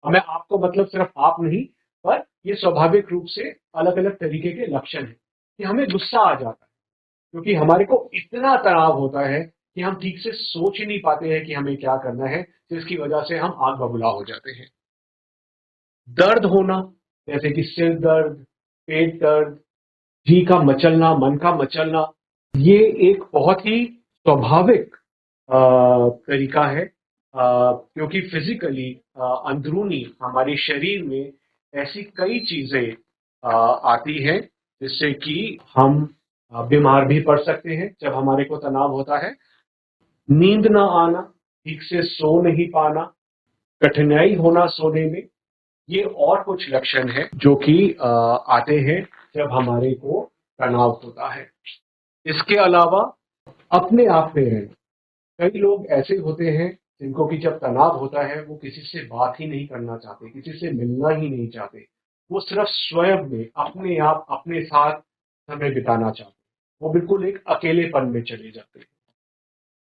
और मैं आपको मतलब सिर्फ आप नहीं, पर ये स्वाभाविक रूप से अलग अलग तरीके के लक्षण हैं कि हमें गुस्सा आ जाता है क्योंकि हमारे को इतना तनाव होता है कि हम ठीक से सोच ही नहीं पाते हैं कि हमें क्या करना है, जिसकी वजह से हम आग बबूला हो जाते हैं। दर्द होना, जैसे कि सिर दर्द, पेट दर्द, जी का मचलना, मन का मचलना, ये एक बहुत ही स्वाभाविक तरीका है, क्योंकि फिजिकली अंदरूनी हमारे शरीर में ऐसी कई चीजें आती हैं जिससे कि हम बीमार भी पड़ सकते हैं जब हमारे को तनाव होता है। नींद ना आना, ठीक से सो नहीं पाना, कठिनाई होना सोने में, ये और कुछ लक्षण हैं जो कि आते हैं जब हमारे को तनाव होता है। इसके अलावा अपने आप में रहना, कई लोग ऐसे होते हैं जिनको कि जब तनाव होता है वो किसी से बात ही नहीं करना चाहते, किसी से मिलना ही नहीं चाहते, वो सिर्फ स्वयं में अपने आप अपने साथ समय बिताना चाहते हैं, वो बिल्कुल एक अकेलेपन में चले जाते हैं।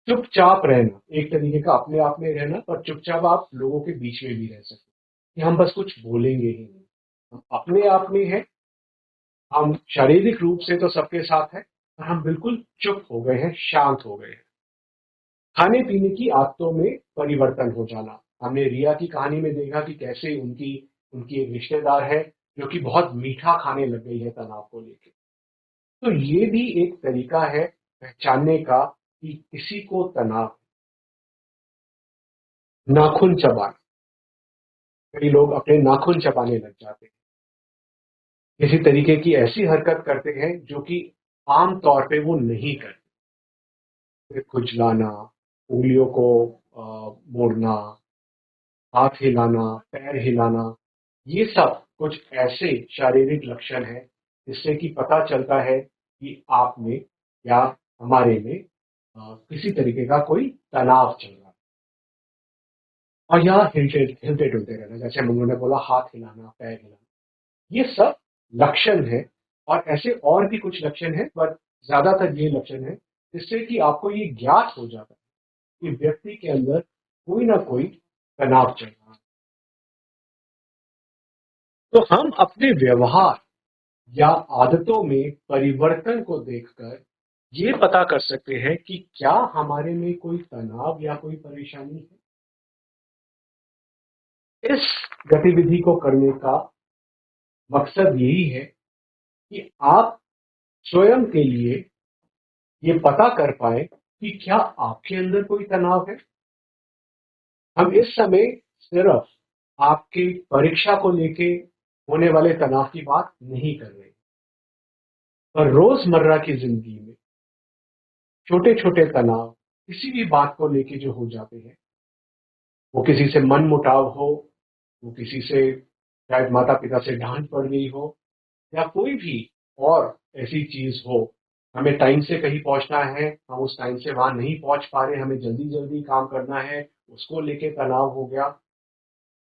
चुपचाप रहना, एक तरीके का अपने आप में रहना, पर चुपचाप आप लोगों के बीच में भी रह सकते हैं कि हम बस कुछ बोलेंगे ही नहीं, हम अपने आप में हैं, हम शारीरिक रूप से तो सबके साथ हैं, पर हम बिल्कुल चुप हो गए हैं, शांत हो गए हैं। खाने पीने की आदतों में परिवर्तन हो जाना, हमने रिया की कहानी में देखा कि कैसे उनकी उनकी एक रिश्तेदार है जो कि बहुत मीठा खाने लग गई है तनाव को लेके। तो ये भी एक तरीका है पहचानने का कि किसी को तनाव। नाखून चबाना, कई लोग अपने नाखून चबाने लग जाते हैं, किसी तरीके की ऐसी हरकत करते हैं जो कि आम तौर पे वो नहीं करते, खुजलाना, उंगलियों को मोड़ना, हाथ हिलाना, पैर हिलाना, ये सब कुछ ऐसे शारीरिक लक्षण हैं जिससे कि पता चलता है कि आप में या हमारे में किसी तरीके का कोई तनाव चल रहा है। और यहाँ हिलते हिलते डुलते रहना, जैसे हम लोगों ने बोला, हाथ हिलाना, पैर हिलाना, ये सब लक्षण है। और ऐसे और भी कुछ लक्षण हैं, पर ज्यादातर ये लक्षण है जिससे कि आपको ये ज्ञात हो जाता है कि व्यक्ति के अंदर कोई ना कोई तनाव चल रहा है। तो हम अपने व्यवहार या आदतों में परिवर्तन को देखकर ये पता कर सकते हैं कि क्या हमारे में कोई तनाव या कोई परेशानी है। इस गतिविधि को करने का मकसद यही है कि आप स्वयं के लिए ये पता कर पाए कि क्या आपके अंदर कोई तनाव है। हम इस समय सिर्फ आपके परीक्षा को लेके होने वाले तनाव की बात नहीं कर रहे, पर रोजमर्रा की जिंदगी में छोटे छोटे तनाव किसी भी बात को लेके जो हो जाते हैं, वो किसी से मन मुटाव हो, वो किसी से शायद माता पिता से डांट पड़ गई हो, या कोई भी और ऐसी चीज हो, हमें टाइम से कहीं पहुंचना है, हम उस टाइम से वहां नहीं पहुंच पा रहे, हमें जल्दी जल्दी काम करना है, उसको लेके तनाव हो गया।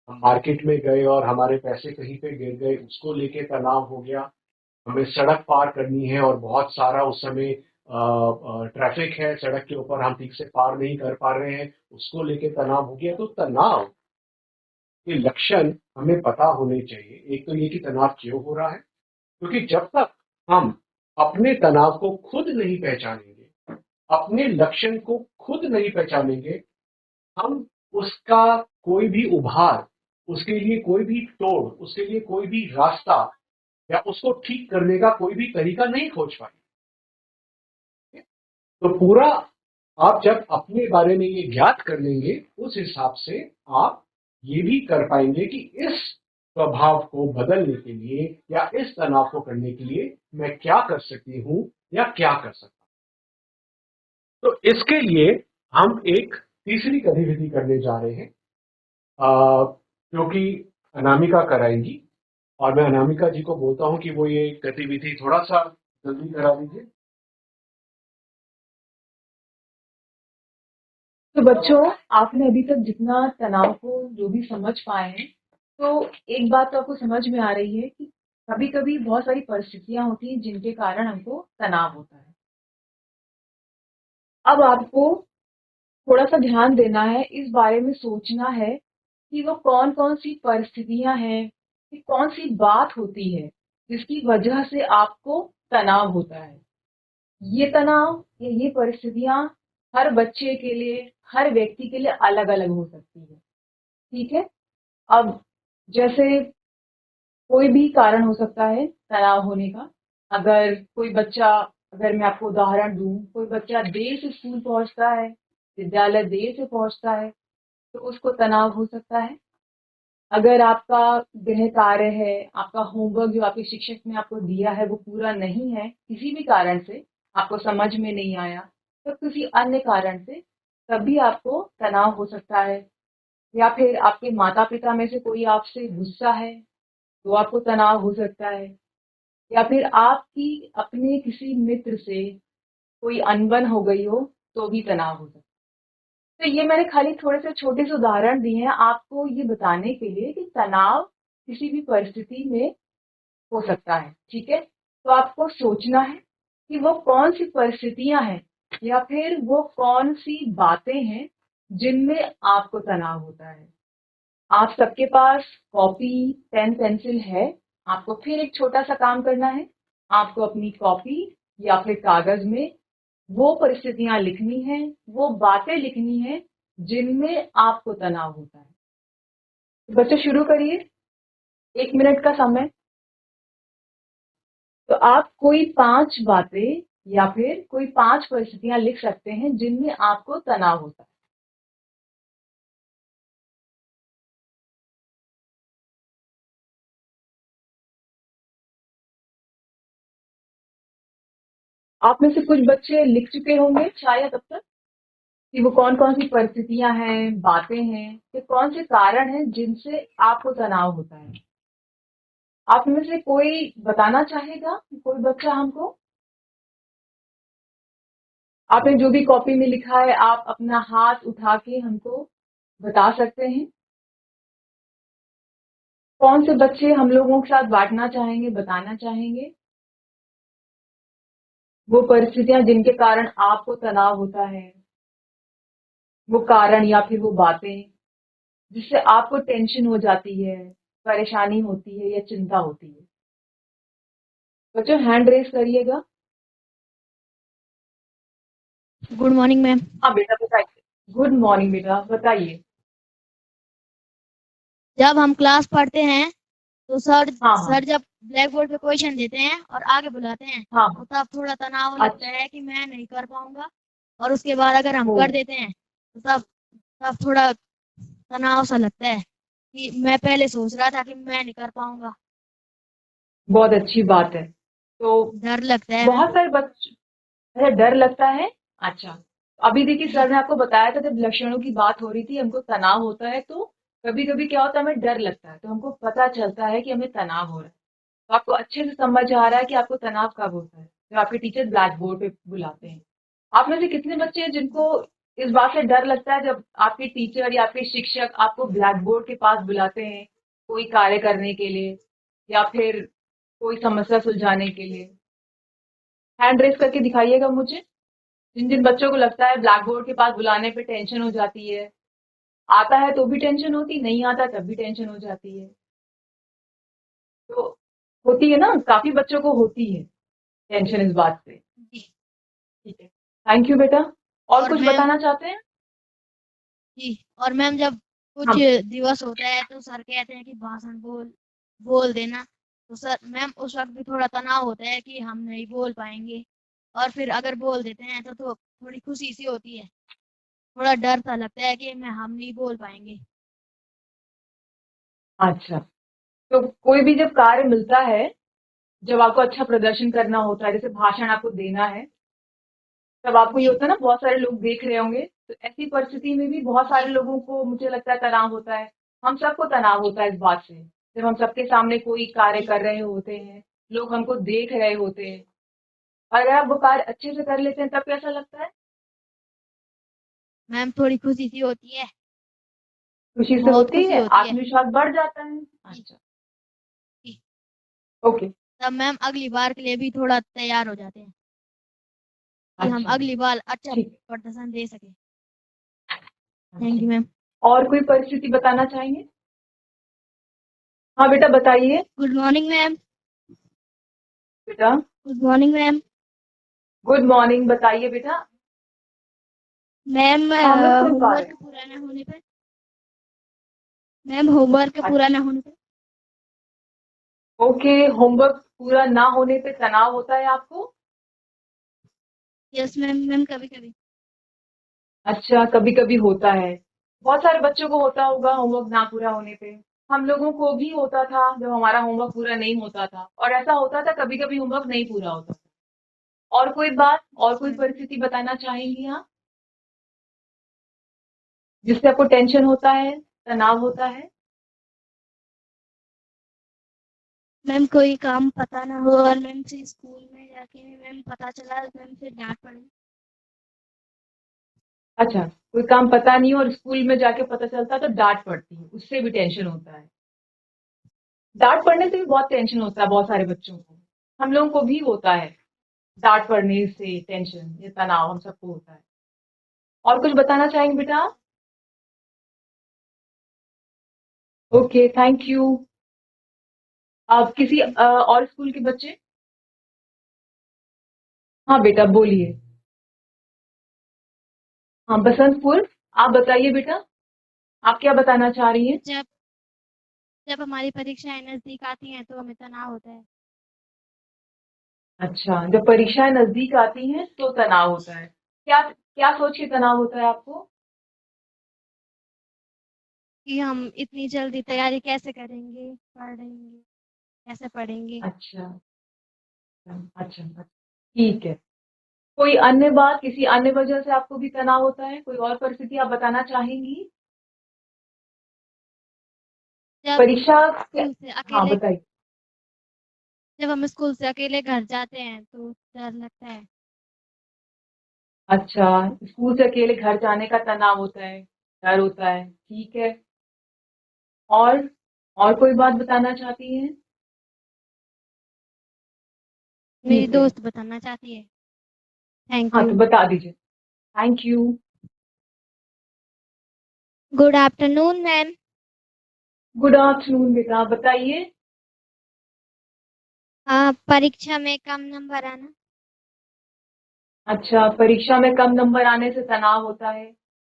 हम मार्केट में गए और हमारे पैसे कहीं पे गिर गए, उसको लेके तनाव हो गया। हमें सड़क पार करनी है और बहुत सारा उस समय ट्रैफिक है सड़क के ऊपर, हम ठीक से पार नहीं कर पा रहे हैं, उसको लेके तनाव हो गया। तो तनाव के लक्षण हमें पता होने चाहिए। एक तो ये कि तनाव क्यों हो रहा है, क्योंकि जब तक हम अपने तनाव को खुद नहीं पहचानेंगे, अपने लक्षण को खुद नहीं पहचानेंगे, हम उसका कोई भी उभार, उसके लिए कोई भी तोड़, उसके लिए कोई भी रास्ता या उसको ठीक करने का कोई भी तरीका नहीं खोज पाएंगे। तो पूरा आप जब अपने बारे में ये ज्ञात कर लेंगे, उस हिसाब से आप ये भी कर पाएंगे कि इस स्वभाव को बदलने के लिए या इस तनाव को करने के लिए मैं क्या कर सकती हूं या क्या कर सकता हूं। तो इसके लिए हम एक तीसरी गतिविधि करने जा रहे हैं, जो कि अनामिका कराएंगी। और मैं अनामिका जी को बोलता हूं कि वो ये गतिविधि थोड़ा सा जल्दी करा दीजिए। तो बच्चों, आपने अभी तक जितना तनाव को जो भी समझ पाए हैं, तो एक बात तो आपको समझ में आ रही है कि कभी-कभी बहुत सारी परिस्थितियां होती हैं जिनके कारण हमको तनाव होता है। अब आपको थोड़ा-सा ध्यान देना है, इस बारे में सोचना है कि वो कौन-कौन सी परिस्थितियां हैं कि कौन सी बात होती है जिसकी वजह से आपको तनाव होता है। ये तनाव या ये परिस्थितियां हर बच्चे के लिए, हर व्यक्ति के लिए अलग-अलग हो सकती है। ठीक है? अब जैसे कोई भी कारण हो सकता है तनाव होने का। अगर कोई बच्चा, अगर मैं आपको उदाहरण दूँ, कोई बच्चा देर से स्कूल पहुँचता है, विद्यालय देर से पहुँचता है, तो उसको तनाव हो सकता है। अगर आपका गृह कार्य है, आपका होमवर्क जो आपके शिक्षक ने आपको दिया है वो पूरा नहीं है, किसी भी कारण से आपको समझ में नहीं आया, तो किसी अन्य कारण से, तब भी आपको तनाव हो सकता है। या फिर आपके माता-पिता में से कोई आपसे गुस्सा है, तो आपको तनाव हो सकता है। या फिर आपकी अपने किसी मित्र से कोई अनबन हो गई हो, तो भी तनाव हो सकता है। तो ये मैंने खाली थोड़े से छोटे से उदाहरण दिए हैं आपको ये बताने के लिए कि तनाव किसी भी परिस्थिति में हो सकता है, ठीक है? तो आपको सोचना है कि वो कौन-सी परिस्थितियाँ हैं या फिर वो कौन-सी बातें हैं जिनमें आपको तनाव होता है। आप सबके पास कॉपी, पेन, पेंसिल है। आपको फिर एक छोटा-सा काम करना है। आपको अपनी कॉपी या फिर कागज़ में वो परिस्थितियाँ लिखनी हैं, वो बातें लिखनी हैं, जिनमें आपको तनाव होता है। तो बच्चों शुरू करिए, 1 मिनट का समय। तो आप कोई 5 बातें या फिर कोई 5 परिस्थितियाँ लिख सकते हैं, जिनमें आपको तनाव होता है। आप में से कुछ बच्चे लिख चुके होंगे शायद अब तक कि वो कौन-कौन सी परिस्थितियाँ हैं, बातें हैं, या कौन से कारण हैं, जिनसे आपको तनाव होता है। आप में से कोई बताना चाहेगा? कोई बच्चा हमको? आपने जो भी कॉपी में लिखा है, आप अपना हाथ उठा के हमको बता सकते हैं। कौन से बच्चे हम लोगों के साथ बाँटना चाहेंगे, बताना चाहेंगे? वो परिस्थितियाँ जिनके कारण आपको तनाव होता है, वो कारण या फिर वो बातें, जिससे आपको टेंशन हो जाती है, परेशानी होती है या चिंता होती है। बच्चों हैंड रेज़ करिएगा। Good morning ma'am. हाँ बेटा बताइए। गुड मॉर्निंग बेटा, बताइए। जब हम क्लास पढ़ते हैं तो सर हाँ, हाँ। सर जब ब्लैक बोर्ड पे क्वेश्चन देते हैं और आगे बुलाते हैं हाँ, तो हाँ। तब थोड़ा तनाव लगता अच्छा। है कि मैं नहीं कर पाऊंगा। और उसके बाद अगर हम ओह! कर देते हैं तो तब तब थोड़ा तनाव सा लगता है कि मैं पहले सोच रहा था कि मैं नहीं कर पाऊंगा। बहुत अच्छी बात है। तो डर लगता है मैम। बहुत सारे अच्छा डर लगता है? अच्छा। अभी देखिए जी। सर ने आपको बताया था जब लक्षणों की बात हो रही थी, हमको तनाव होता है तो कभी-कभी क्या होता है हमें डर लगता है, तो हमको पता चलता है कि हमें तनाव हो रहा है। तो आपको अच्छे से समझ आ रहा है कि आपको तनाव कब होता है, जब आपके टीचर ब्लैक बोर्ड पे बुलाते हैं। आप में से कितने बच्चे हैं जिनको इस बात से डर लगता है जब आपके टीचर या आपके शिक्षक आपको ब्लैक बोर्ड के पास बुलाते हैं, कोई कार्य करने के लिए या फिर कोई समस्या सुलझाने के लिए? हैंड रेज़ करके दिखाइएगा मुझे। जिन-जिन बच्चों को लगता है ब्लैक बोर्ड के पास बुलाने पे टेंशन हो जाती है, आता है तो भी टेंशन होती, नहीं आता तब भी टेंशन हो जाती है। तो होती है ना, काफ़ी बच्चों को होती है टेंशन इस बात से। जी। ठीक है। थैंक यू बेटा। और और कुछ मैम बताना चाहते हैं? जी। और मैम जब कुछ हाँ। दिवस होता है तो सर कहते हैं कि भाषण बोल बोल देना। तो सर मैम उस वक्त भी थोड़ा तनाव होता है कि हम नहीं बोल पाएंगे। और फिर अगर बोल देते हैं तो थोड़ी खुशी सी होती है। थोड़ा डर सा लगता है कि मैं हम नहीं बोल पाएंगे। अच्छा। तो कोई भी जब कार्य मिलता है, जब आपको अच्छा प्रदर्शन करना होता है, जैसे भाषण आपको देना है, तब आपको ये जी। होता है ना बहुत सारे लोग देख रहे होंगे, तो ऐसी परिस्थिति में भी बहुत सारे जी। लोगों को मुझे लगता है तनाव होता है। हम सबको तनाव होता है इस बात से, जब हम सबके सामने कोई कार्य जी। कर रहे होते हैं, लोग हमको देख रहे होते हैं, और अगर आप वो कार्य अच्छे से कर लेते हैं तब कैसा लगता है? मैम थोड़ी खुशी सी होती है। खुशी से बहुत होती खुशी है, होती है। आत्मविश्वास बढ़ जाता है। जी। अच्छा। जी। ओके। तब मैम अगली बार के लिए भी थोड़ा तैयार हो जाते हैं कि हम अच्छा। अगली बार अच्छा ठीक। प्रदर्शन दे सकें। थैंक अच्छा। You ma'am. और कोई परिस्थिति बताना चाहेंगे? हाँ बेटा बताइए। Good morning ma'am. बेटा good morning ma'am. Good morning, बताइए बेटा। मैम हाँ हम लोग सुन पा रहे होमवर्क हैं। पूरा ना होने पे। मैम होमवर्क पूरा ना अच्छा, होने पे। ओके, होमवर्क पूरा ना होने पे तनाव होता है आपको? Yes ma'am. मैम कभी कभी। अच्छा, कभी कभी होता है। बहुत सारे बच्चों को होता होगा होमवर्क ना पूरा होने पे। हम लोगों को भी होता था जब हमारा होमवर्क पूरा नहीं होता था, और ऐसा होता था कभी कभी होमवर्क नहीं पूरा होता था। और कोई बात, और यस कोई मैम। परिस्थिति बताना चाहेंगी आप जिससे आपको टेंशन होता है, तनाव होता है? मैम कोई काम पता ना हो और मैम से स्कूल में जाके मैम पता चला, मैम से डांट पड़ी। अच्छा, कोई काम पता नहीं हो और स्कूल में जाके पता चलता है तो डांट पड़ती है, उससे भी टेंशन होता है। डांट पड़ने से भी बहुत टेंशन होता है बहुत सारे बच्चों को। हम लोगों को भी होता है, डांट पड़ने से टेंशन, ये तनाव हम सबको होता है। और कुछ बताना चाहेंगे बेटा आप? Okay, thank you. आप किसी और स्कूल के बच्चे? हाँ बेटा बोलिए। हाँ बसंतपुर, आप बताइए बेटा, आप क्या बताना चाह रही हैं? जब जब हमारी परीक्षाएं नजदीक आती हैं तो हमें तनाव होता है अच्छा, जब परीक्षाएं नजदीक आती हैं तो तनाव होता है। क्या क्या सोच के तनाव होता है आपको? कि हम इतनी जल्दी तैयारी कैसे करेंगे, पढ़ेंगे, कैसे पढ़ेंगे। अच्छा, अच्छा, अच्छा, ठीक है। कोई अन्य बात, किसी अन्य वजह से आपको भी तनाव होता है? कोई और परिस्थिति आप बताना चाहेंगी? जब परीक्षा स्कूल से हाँ अकेले बताइए। जब हम स्कूल से अकेले घर जाते हैं तो डर लगता है। अच्छा, स्कूल से अकेले घर जाने का तनाव होता है, डर होता है, ठीक है। और और कोई बात बताना चाहती हैं? मेरी ठीक है। दोस्त बताना चाहती है। थैंक हाँ तो यू। बता दीजिए। Thank you. Good afternoon ma'am. Good afternoon बेटा, बताइए। परीक्षा में कम नंबर आना। अच्छा, परीक्षा में कम नंबर आने से तनाव होता है।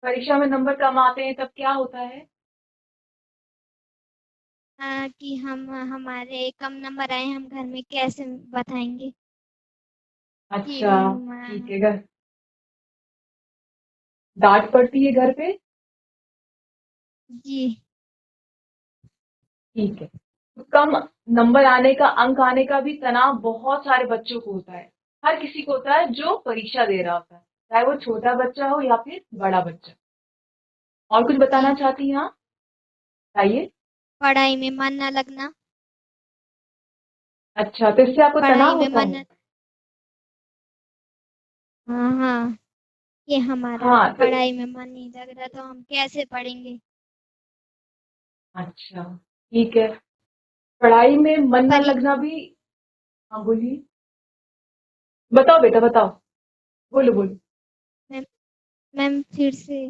परीक्षा में नंबर कम आते हैं तब क्या होता है? कि हमारे कम नंबर आए, हम घर में कैसे बताएंगे कि अच्छा, ठीक है। घर डांट पड़ती है घर पे? जी। ठीक है। तो कम नंबर आने का, अंक आने का भी तनाव बहुत सारे बच्चों को होता है। हर किसी को होता है जो परीक्षा दे रहा होता है, चाहे वो छोटा बच्चा हो या फिर बड़ा बच्चा। और कुछ बताना जी। चाहती हैं आप? बताइए। पढ़ाई में मन न लगना। अच्छा, तो इससे आपको पढ़ाई तनाव में होता मन है? न हाँ हाँ, कि हमारा हाँ तो पढ़ाई में मन नहीं लग रहा तो हम कैसे पढ़ेंगे। अच्छा, ठीक है। पढ़ाई में मन ना परी लगना भी। हाँ बोलिए। बताओ बेटा बताओ। बोलो बोलो। मैम मैम फिर से।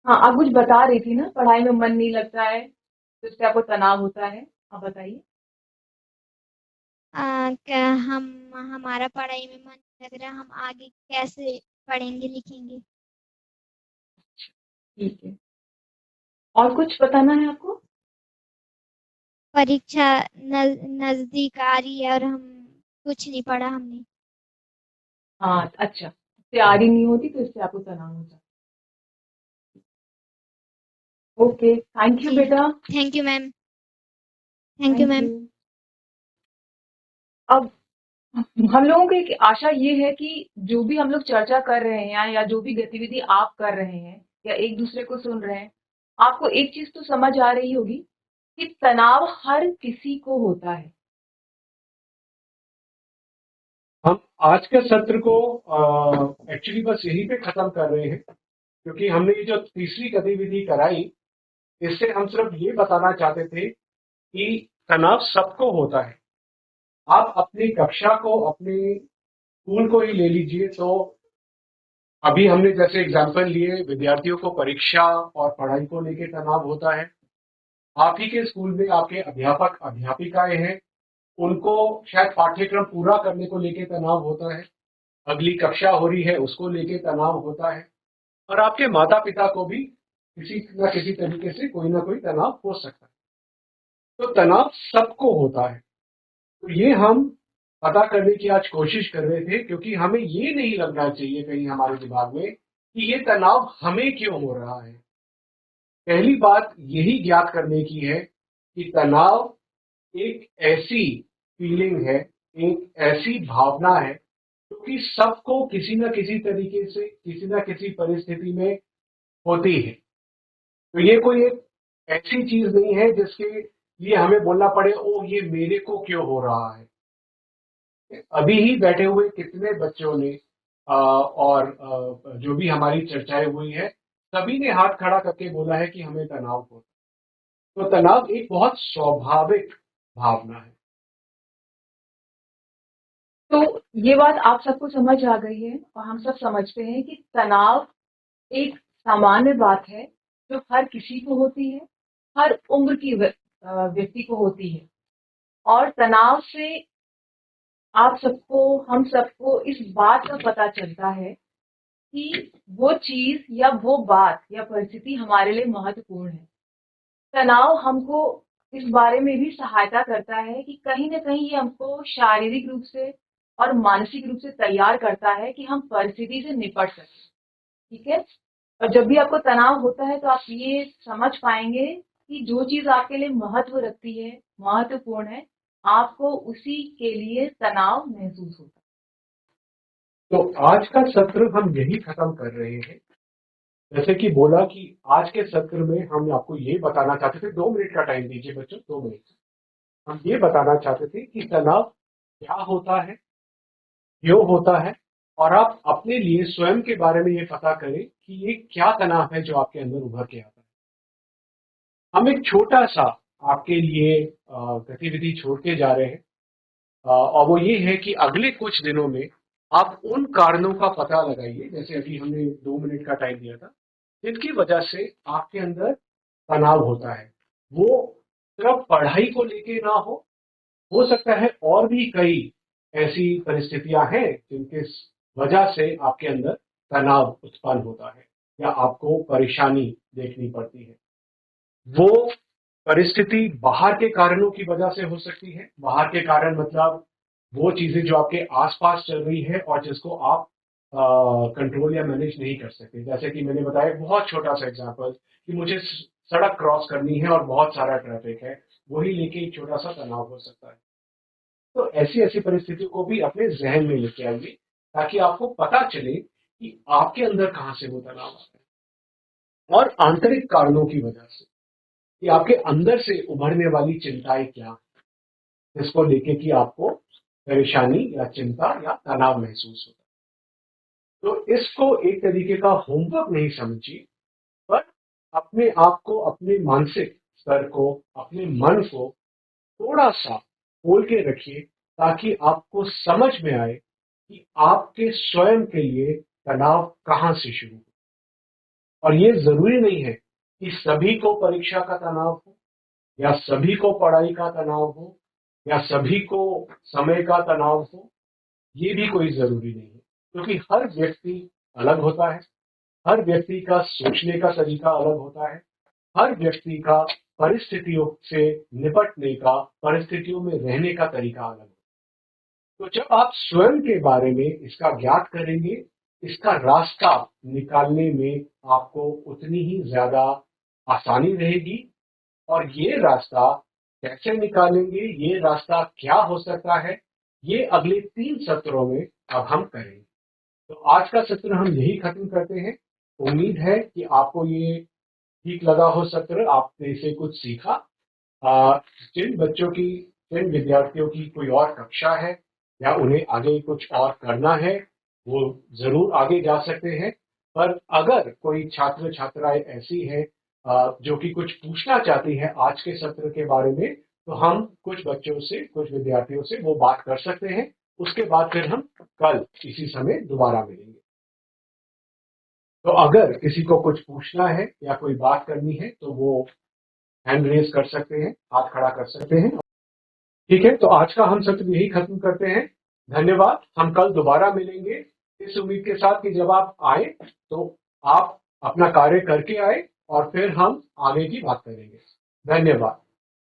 हाँ, आप कुछ बता रही थी ना, पढ़ाई में मन नहीं लगता है तो इससे आपको तनाव होता है। आप बताइए। क्या हमारा पढ़ाई में मन नहीं लग रहा, हम आगे कैसे पढ़ेंगे लिखेंगे। ठीक है। और कुछ बताना है आपको? परीक्षा नजदीक आ रही है और हम कुछ नहीं पढ़ा हमने। हाँ अच्छा, तैयारी नहीं होती तो इससे आपको तनाव होता है। ओके, थैंक यू जी। बेटा। Thank you ma'am. Thank you thank ma'am. You. अब हम लोगों की एक आशा ये है कि जो भी हम लोग चर्चा कर रहे हैं या जो भी गतिविधि आप कर रहे हैं या एक दूसरे को सुन रहे हैं, आपको एक चीज तो समझ आ रही होगी कि तनाव हर किसी को होता है। हम आज के सत्र को एक्चुअली बस यहीं पे खत्म कर रहे हैं, क्योंकि हमने ये जो तीसरी गतिविधि कराई, इससे हम सिर्फ ये बताना चाहते थे कि तनाव सबको होता है। आप अपनी कक्षा को, अपने स्कूल को ही ले लीजिए, तो अभी हमने जैसे एग्जाम्पल लिए, विद्यार्थियों को परीक्षा और पढ़ाई को लेके तनाव होता है। आप ही के स्कूल में आपके अध्यापक अध्यापिकाएं हैं, उनको शायद पाठ्यक्रम पूरा करने को लेके तनाव होता है, अगली कक्षा हो रही है उसको लेके तनाव होता है, और आपके माता पिता को भी किसी न किसी तरीके से कोई ना कोई तनाव हो सकता है। तो तनाव सबको होता है। तो ये हम पता करने की आज कोशिश कर रहे थे, क्योंकि हमें ये नहीं लगना चाहिए कहीं हमारे दिमाग में कि ये तनाव हमें क्यों हो रहा है। पहली बात यही ज्ञात करने की है कि तनाव एक ऐसी फीलिंग है, एक ऐसी भावना है जो कि सबको किसी न किसी तरीके से किसी न किसी परिस्थिति में होती है। तो ये कोई एक ऐसी चीज नहीं है जिसके लिए हमें बोलना पड़े ओ ये मेरे को क्यों हो रहा है। अभी ही बैठे हुए कितने बच्चों ने जो भी हमारी चर्चाएं हुई है, सभी ने हाथ खड़ा करके बोला है कि हमें तनाव हो। तो तनाव एक बहुत स्वाभाविक भावना है। तो ये बात आप सबको समझ आ गई है और हम सब समझते हैं कि तनाव एक सामान्य बात है जो हर किसी को होती है, हर उम्र की व्यक्ति को होती है। और तनाव से आप सबको, हम सबको इस बात का पता चलता है कि वो चीज़ या वो बात या परिस्थिति हमारे लिए महत्वपूर्ण है। तनाव हमको इस बारे में भी सहायता करता है कि कहीं न कहीं ये हमको शारीरिक रूप से और मानसिक रूप से तैयार करता है कि हम परिस्थिति से निपट सकें, ठीक है? और जब भी आपको तनाव होता है तो आप ये समझ पाएँगे कि जो चीज़ आपके लिए महत्व रखती है, महत्वपूर्ण है, आपको उसी के लिए तनाव महसूस होता है। तो आज का सत्र हम यही खत्म कर रहे हैं। जैसे कि बोला कि आज के सत्र में हम आपको ये बताना चाहते थे, 2 मिनट का टाइम दीजिए बच्चों, 2 मिनट। हम ये बताना चाहते थे कि तनाव क्या होता है, क्यों होता है, और आप अपने लिए स्वयं के बारे में ये पता करें कि ये क्या तनाव है जो आपके अंदर उभर के आता है। हम एक छोटा सा आपके लिए गतिविधि छोड़ के जा रहे हैं, और वो ये है कि अगले कुछ दिनों में आप उन कारणों का पता लगाइए, जैसे अभी हमने 2 मिनट का टाइम दिया था, जिनकी वजह से आपके अंदर तनाव होता है। वो सिर्फ पढ़ाई को लेके ना हो सकता है और भी कई ऐसी परिस्थितियां हैं जिनके वजह से आपके अंदर तनाव उत्पन्न होता है या आपको परेशानी देखनी पड़ती है। वो परिस्थिति बाहर के कारणों की वजह से हो सकती है। बाहर के कारण मतलब वो चीजें जो आपके आसपास चल रही है और जिसको आप कंट्रोल या मैनेज नहीं कर सकते। जैसे कि मैंने बताया एक बहुत छोटा सा एग्जांपल कि मुझे सड़क क्रॉस करनी है और बहुत सारा ट्रैफिक है, वही लेके एक छोटा सा तनाव हो सकता है। तो ऐसी ऐसी परिस्थितियों को भी अपने जहन में लेके आइए ताकि आपको पता चले कि आपके अंदर कहाँ से वो तनाव आता है, और आंतरिक कारणों की वजह से कि आपके अंदर से उभरने वाली चिंताएं क्या हैं, जिसको लेके कि आपको परेशानी या चिंता या तनाव महसूस होता है। तो इसको एक तरीके का होमवर्क नहीं समझिए, पर अपने आप को, अपने मानसिक स्तर को, अपने मन को थोड़ा सा खोल के रखिए ताकि आपको समझ में आए कि आपके स्वयं के लिए तनाव कहाँ से शुरू हो। और ये जरूरी नहीं है कि सभी को परीक्षा का तनाव हो, या सभी को पढ़ाई का तनाव हो, या सभी को समय का तनाव हो। ये भी कोई जरूरी नहीं है, क्योंकि हर व्यक्ति अलग होता है, हर व्यक्ति का सोचने का तरीका अलग होता है, हर व्यक्ति का परिस्थितियों से निपटने का, परिस्थितियों में रहने का तरीका अलग है। तो जब आप स्वयं के बारे में इसका ज्ञात करेंगे, इसका रास्ता निकालने में आपको उतनी ही ज्यादा आसानी रहेगी। और ये रास्ता कैसे निकालेंगे, ये रास्ता क्या हो सकता है, ये अगले 3 सत्रों में अब हम करेंगे। तो आज का सत्र हम यही खत्म करते हैं। उम्मीद है कि आपको ये ठीक लगा हो सत्र, आपने इसे कुछ सीखा। जिन बच्चों की, जिन विद्यार्थियों की कोई और कक्षा है या उन्हें आगे कुछ और करना है, वो जरूर आगे जा सकते हैं। पर अगर कोई छात्र छात्राएं ऐसी हैं जो कि कुछ पूछना चाहती है आज के सत्र के बारे में, तो हम कुछ बच्चों से, कुछ विद्यार्थियों से वो बात कर सकते हैं। उसके बाद फिर हम कल इसी समय दोबारा मिलेंगे। तो अगर किसी को कुछ पूछना है या कोई बात करनी है तो वो हैंड रेज कर सकते हैं, हाथ खड़ा कर सकते हैं। ठीक है, तो आज का हम सत्र यही खत्म करते हैं। धन्यवाद। हम कल दोबारा मिलेंगे इस उम्मीद के साथ कि जब आप आए तो आप अपना कार्य करके आए और फिर हम आगे की बात करेंगे। धन्यवाद।